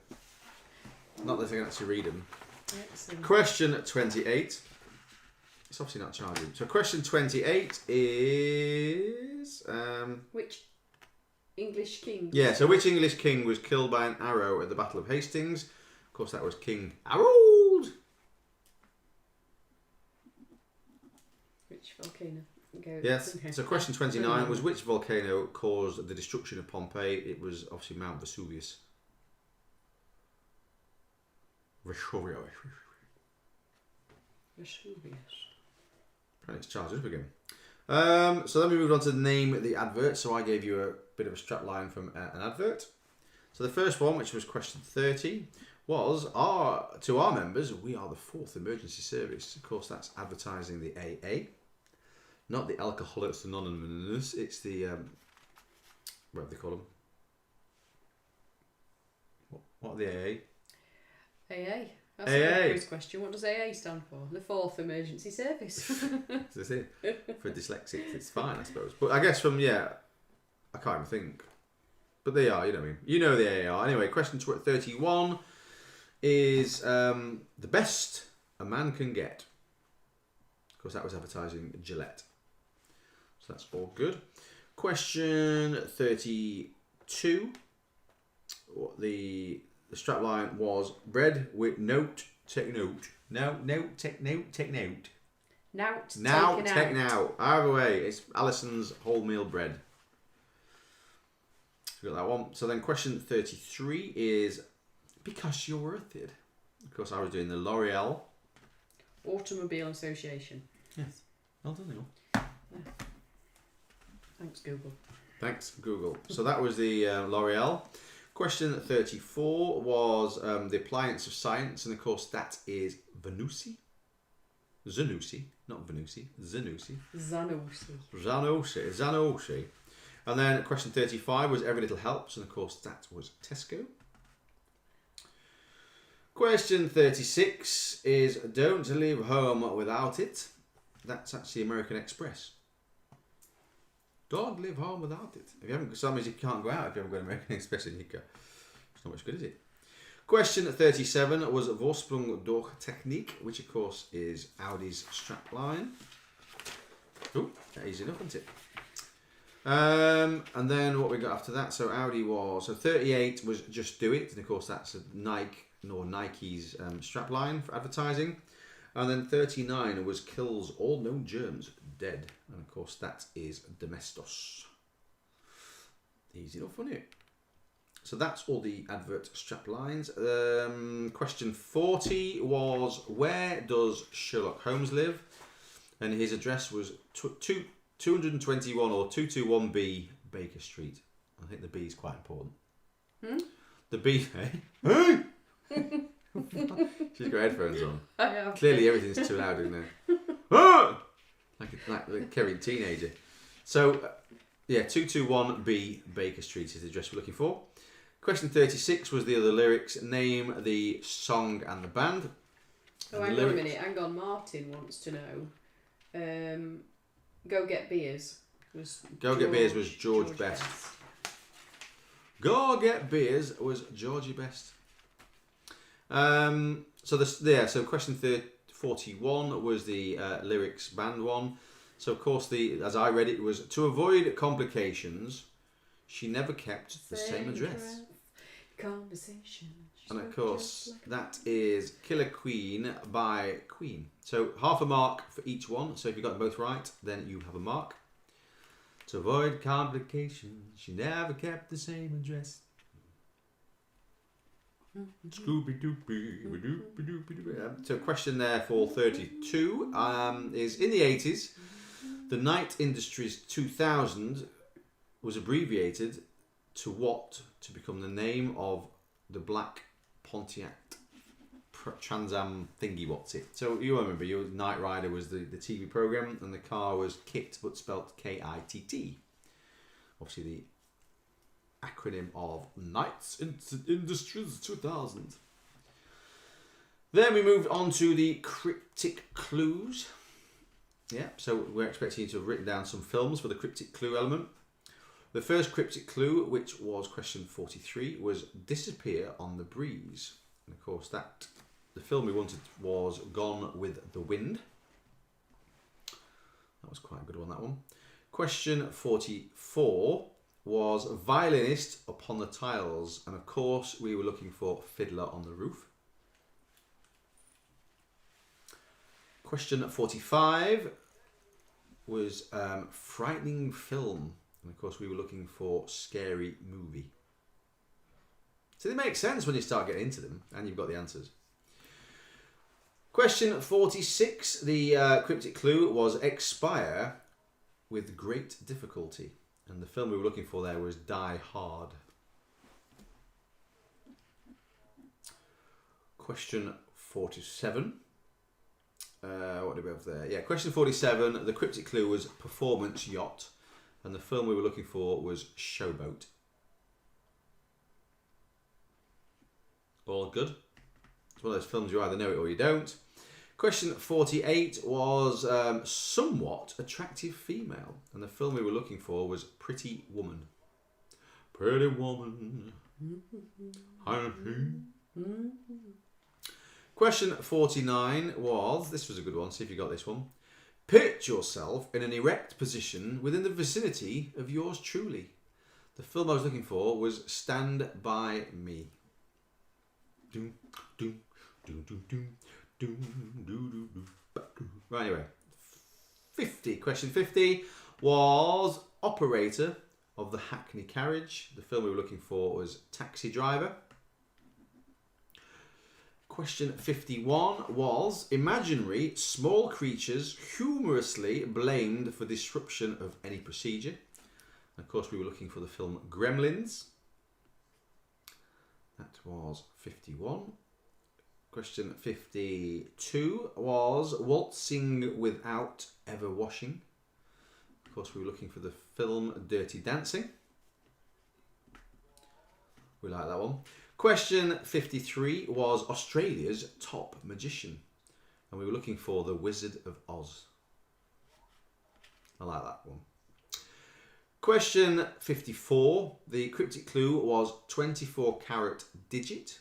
Not that I can actually read them. Excellent. Question 28. It's obviously not charging. So question 28 is... Which English king? Yeah, so which English king was killed by an arrow at the Battle of Hastings? Of course, that was King Harold. Which volcano? Yes. So question 29 was, which volcano caused the destruction of Pompeii? It was obviously Mount Vesuvius. Vesuvius. Right, it's charged up again. So then we moved on to name the advert. So I gave you a bit of a strap line from an advert. So the first one, which was question 30, was to our members, we are the 4th emergency service. Of course, that's advertising the AA, not the Alcoholics Anonymous. It's the what do they call them? What are the AA? AA. That's AA. a quiz question. What does AA stand for? The 4th emergency service. That's it. For dyslexics, it's fine, I suppose. But I guess I can't even think. But they are, you know what I mean. You know the AA are. Anyway, question 31 is the best a man can get. Of course, that was advertising Gillette. So that's all good. Question 32. The strapline was bread with note, take note. No, note, take note, take note. Now, take now. Either way, it's Alison's wholemeal bread. So we got that one. So then question 33 is because you're worth it. Of course, I was doing the L'Oreal Automobile Association. Yes. Well done, Neil. Yeah. Thanks, Google. Thanks, Google. So that was the L'Oreal. Question 34 was the appliance of science, and of course that is Zanussi. Zanussi, not Vanussi. Zanussi. Zanussi. And then question 35 was Every Little Helps, and of course that was Tesco. Question 36 is Don't Leave Home Without It. That's actually American Express. Don't leave home without it. If you haven't, so that means you can't go out if you haven't got American Express in your car. It's not much good, is it? Question 37 was Vorsprung durch Technik, which of course is Audi's strapline. Oh, easy enough, isn't it? And then what we got after that? So Audi was 38 was Just Do It, and of course that's a Nike's strapline for advertising. And then 39 was Kills All Known Germs Dead, and of course that is Domestos. Easy enough, wasn't it? So that's all the advert strap lines. Question 40 was, where does Sherlock Holmes live? And his address was 221 or 221B Baker Street. I think the B is quite important. The B, eh? She's got headphones on. I have. Clearly everything's too loud in there. like a Kerry teenager. So, 221B Baker Street is the address we're looking for. Question 36 was the other lyrics. Name the song and the band. Oh, hang on a minute. Hang on. Martin wants to know. Go Get Beers was Beers was George Best. Go Get Beers was Georgie Best. So question 41 was the lyrics band one. So of course as I read it was, to avoid complications, she never kept the same address. Conversation. And of course that is Killer Queen by Queen. So half a mark for each one. So if you got them both right, then you have a mark. To avoid complications, she never kept the same address. Scooby Dooby. So question there for 32 is, in the 80s, the Night Industries 2000 was abbreviated to what to become the name of the black Pontiac Trans Am thingy, what's it? So you remember, your Knight Rider was the TV programme, and the car was KITT, but spelt K-I-T-T. Obviously the acronym of Night Industries 2000. Then we moved on to the cryptic clues. Yeah, so we're expecting you to have written down some films for the cryptic clue element. The first cryptic clue, which was question 43, was Disappear on the Breeze. And of course the film we wanted was Gone with the Wind. That was quite a good one, that one. Question 44 was Violinist Upon the Tiles, and of course we were looking for Fiddler on the Roof. Question 45 was Frightening Film, and of course we were looking for Scary Movie. So they make sense when you start getting into them, and you've got the answers. Question 46, the cryptic clue was Expire with Great Difficulty. And the film we were looking for there was Die Hard. Question 47. What do we have there? Yeah, question 47. The cryptic clue was Performance Yacht. And the film we were looking for was Showboat. All good. It's one of those films you either know it or you don't. Question 48 was Somewhat Attractive Female. And the film we were looking for was Pretty Woman. Pretty Woman. Question 49 was, this was a good one, see if you got this one. Pitch yourself in an erect position within the vicinity of yours truly. The film I was looking for was Stand By Me. Doom, doom, doom, doom, doom. Right, anyway, 50. Question 50 was Operator of the Hackney Carriage. The film we were looking for was Taxi Driver. Question 51 was Imaginary small creatures humorously blamed for disruption of any procedure. And of course we were looking for the film Gremlins. That was 51. Question 52 was Waltzing Without Ever Washing. Of course, we were looking for the film Dirty Dancing. We like that one. Question 53 was Australia's Top Magician. And we were looking for The Wizard of Oz. I like that one. Question 54, the cryptic clue was 24 carat digit.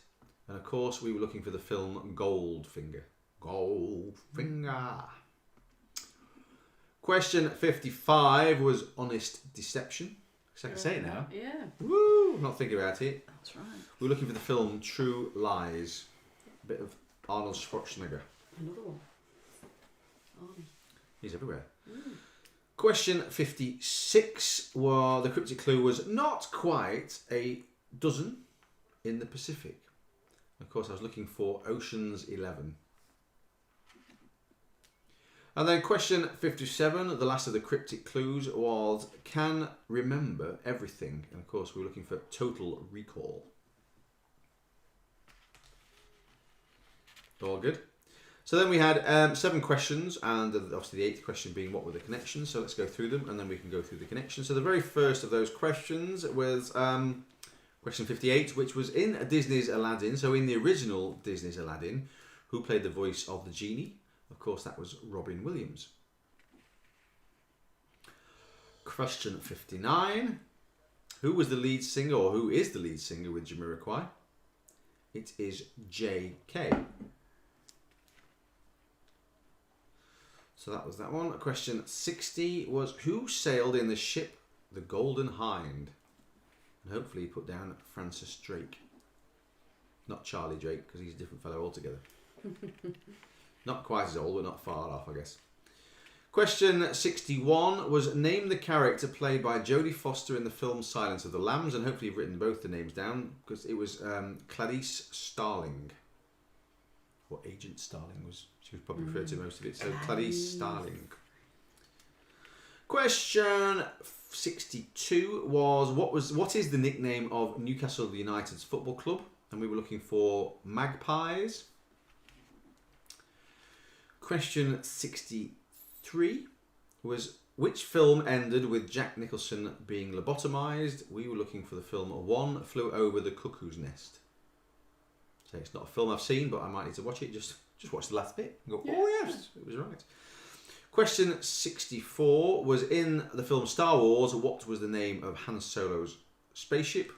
And of course, we were looking for the film Goldfinger. Goldfinger. Question 55 was honest deception. So I can say it now. Yeah. Woo! I'm not thinking about it. That's right. We're looking for the film True Lies. A bit of Arnold Schwarzenegger. Another one. Arnie. He's everywhere. Question 56. Well, the cryptic clue was not quite a dozen in the Pacific. Of course, I was looking for Ocean's 11. And then question 57, the last of the cryptic clues, was can remember everything. And of course, we were looking for total recall. All good. So then we had 7 questions, and obviously the 8th question being what were the connections. So let's go through them, and then we can go through the connections. So the very first of those questions was question 58, which was in Disney's Aladdin. So in the original Disney's Aladdin, who played the voice of the genie? Of course, that was Robin Williams. Question 59. Who was the lead singer, or who is the lead singer with Jamiroquai? It is J.K. So that was that one. Question 60 was who sailed in the ship the Golden Hind? And hopefully you put down Francis Drake. Not Charlie Drake, because he's a different fellow altogether. Not quite as old, but not far off, I guess. Question 61 was name the character played by Jodie Foster in the film Silence of the Lambs, and hopefully you've written both the names down, because it was Clarice Starling. Or Agent Starling was, she was probably referred to most of it, so Clarice Starling. Question 62 was what is the nickname of Newcastle United's football club? And we were looking for Magpies. Question 63 was which film ended with Jack Nicholson being lobotomised? We were looking for the film One Flew Over the Cuckoo's Nest. So it's not a film I've seen, but I might need to watch it. Just watch the last bit and go, oh yes, it was right. Question 64 was in the film Star Wars, what was the name of Han Solo's spaceship?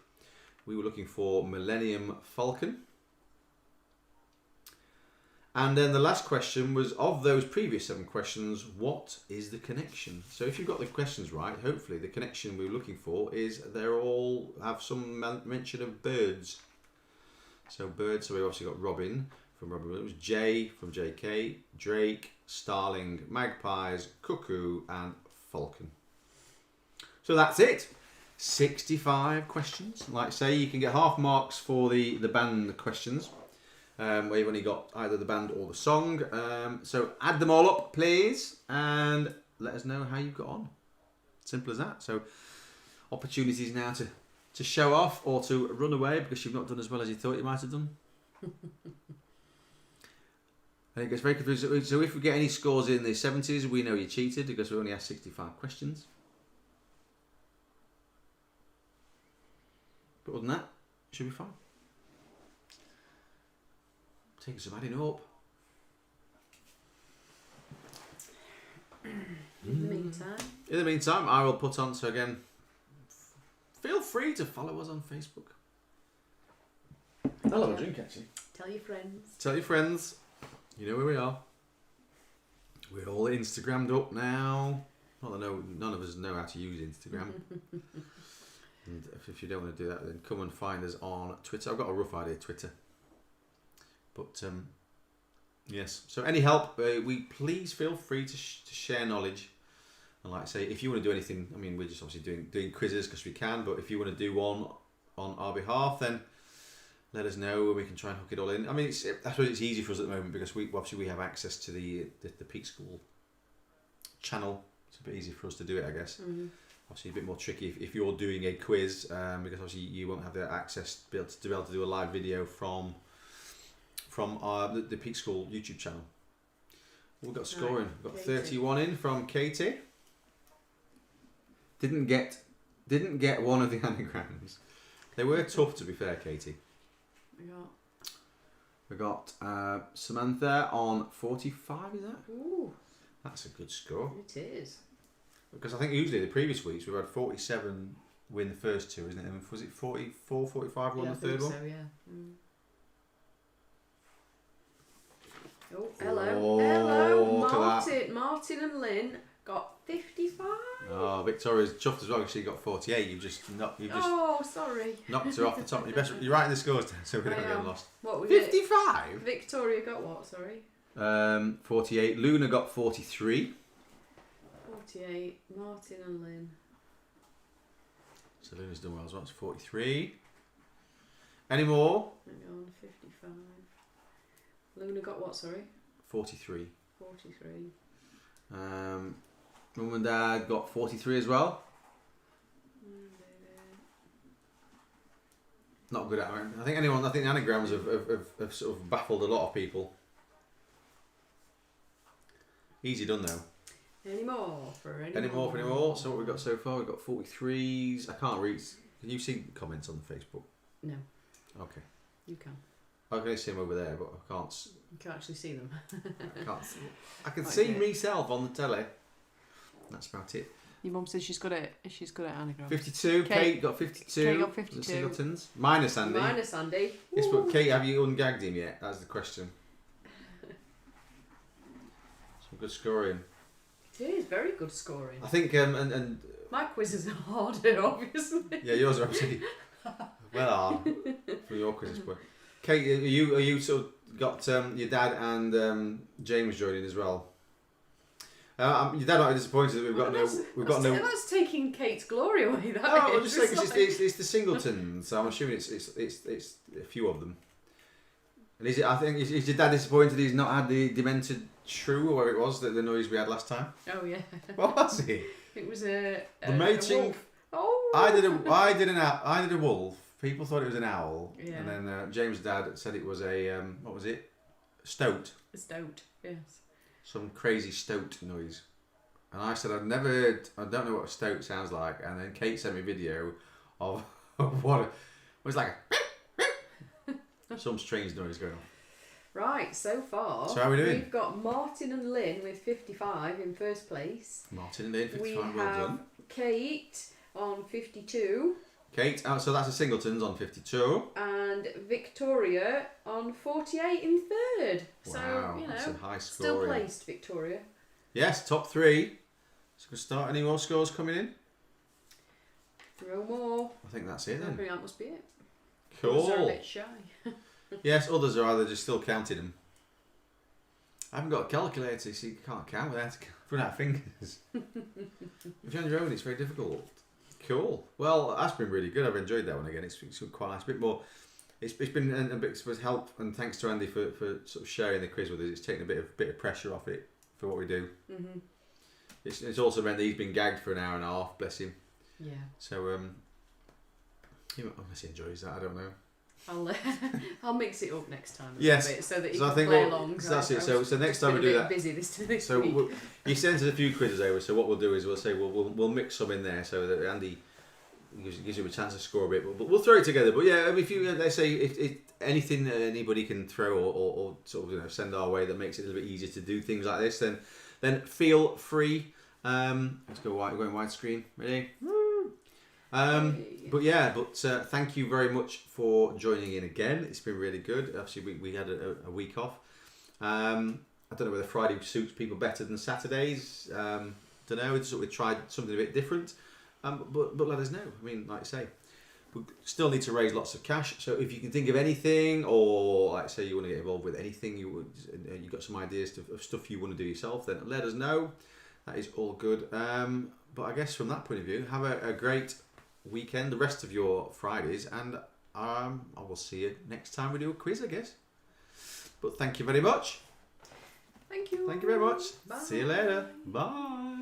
We were looking for Millennium Falcon. And then the last question was, of those previous 7 questions, what is the connection? So if you've got the questions right, hopefully the connection we were looking for is they all have some mention of birds. So birds, so we obviously got Robin from Robin Williams, Jay from JK, Drake, Starling, Magpies, Cuckoo and Falcon. So that's it. 65 questions. Like I say, you can get half marks for the band questions. Where you've only got either the band or the song. So add them all up, please, and let us know how you've got on. Simple as that. So opportunities now to show off or to run away because you've not done as well as you thought you might have done. I think it's very confusing. So if we get any scores in the 70s, we know you cheated because we only asked 65 questions. But other than that, it should be fine. Taking some adding up. In the meantime, I will put on, so again, feel free to follow us on Facebook. I'll have a drink actually. Tell your friends. Tell your friends. You know where we are. We're all Instagrammed up now. Not that none of us know how to use Instagram. And if you don't want to do that, then come and find us on Twitter. I've got a rough idea of Twitter. But yes, so any help, we please feel free to share knowledge. And like I say, if you want to do anything, I mean, we're just obviously doing quizzes because we can, but if you want to do one on our behalf, then let us know and we can try and hook it all in. I mean, I suppose it's easy for us at the moment because we have access to the Peak School channel. It's a bit easy for us to do it, I guess. Mm-hmm. Obviously, a bit more tricky if you're doing a quiz because obviously you won't have the access to be able to do a live video from the Peak School YouTube channel. We've got scoring. We've got 31 in from Katie. Didn't get one of the anagrams. They were tough, to be fair, Katie. We got Samantha on 45. Is that? Ooh, that's a good score. it is. Because I think usually the previous weeks we've had 47 win the first two, isn't it? And was it 44, 45 won the third one? So yeah. Mm. Oh, hello, Martin and Lynn. got 55. Oh, Victoria's chuffed as well because she got 48. You've just knocked Sorry. knocked her off the top. You're writing the scores down so we don't get lost. What was 55? it? Victoria got what, sorry? 48. Luna got 43. 48. Martin and Lynn. So Luna's done well as well. It's 43. Any more? Hang on, 55. Luna got what, sorry? 43. 43. Mum and Dad got 43 as well. Not good at it. I think the anagrams have sort of baffled a lot of people. Easy done though. Any more? Any more? So what we've got so far, we've got 43s. I can't read. Can you see comments on the Facebook? No. Okay. You can. I can see them over there, but I can't. You can actually see them. I can't. I can see myself on the telly. That's about it. Your mum says she's good at anagrams. 52. Kate got 52. Kate got 52. The singletons. Minus Andy. Yes, but Kate, have you ungagged him yet? That's the question. Some good scoring. It is very good scoring. I think and my quizzes are harder, obviously. Yeah, yours are obviously well hard for your quizzes. But Kate, are you sort of got your dad and James joining as well? Your dad might be disappointed that we've got no. That's taking Kate's glory away. That I'm is. just saying it's the singletons, so I'm assuming it's a few of them. And is your dad disappointed he's not had the demented shrew or whatever it was, the noise we had last time? Oh yeah. What was it? It was the mating. A wolf. Oh. I did a wolf. People thought it was an owl. Yeah. And then James' dad said it was a what was it? Stoat. A stoat. Yes. Some crazy stoat noise. And I said I'd never heard. I don't know what a stoat sounds like. And then Kate sent me a video of what it was like. Some strange noise going on. Right, so far. So how are we doing? We've got Martin and Lynn with 55 in first place. Martin and Lynn, 55, we well have done. Kate on 52. Kate, so that's a singletons on 52. And Victoria on 48 in third. Wow, so, that's a high still scoring. placed, Victoria. Yes, top three. So we start. Any more scores coming in? No more. I think that's it I then. think that must be it. Cool. Others are a bit shy. Yes, others are either just still counting them. I haven't got a calculator, so you can't count without running out of fingers. If you're on your own, it's very difficult. Cool. Well, that's been really good. I've enjoyed that one again. It's quite nice. A bit more. It's been a bit of help, and thanks to Andy for sort of sharing the quiz with us. It's taken a bit of pressure off it for what we do. Mm-hmm. It's also meant that he's been gagged for an hour and a half. Bless him. Yeah. So unless he enjoys that, I don't know. I'll mix it up next time. Yes, bit, so that you so can I think play along. So that's it. So next time we do that. Busy this week. So you sent us a few quizzes over. So what we'll do is we'll mix some in there so that Andy gives you a chance to score a bit. But we'll throw it together. But yeah, if you let's say if anything that anybody can throw or sort of send our way that makes it a little bit easier to do things like this, then feel free. Let's go wide. We're going widescreen. Ready? But thank you very much for joining in again. It's been really good. Obviously, we had a week off. I don't know whether Friday suits people better than Saturdays. Don't know. We tried something a bit different. But let us know. I mean, like I say, we still need to raise lots of cash. So if you can think of anything, or like say you want to get involved with anything, you've got some ideas of stuff you want to do yourself, then let us know. That is all good. But I guess from that point of view, have a great weekend, the rest of your Fridays, and I will see you next time we do a quiz, I guess. But thank you very much. Thank you. Thank you very much. Bye. See you later. Bye.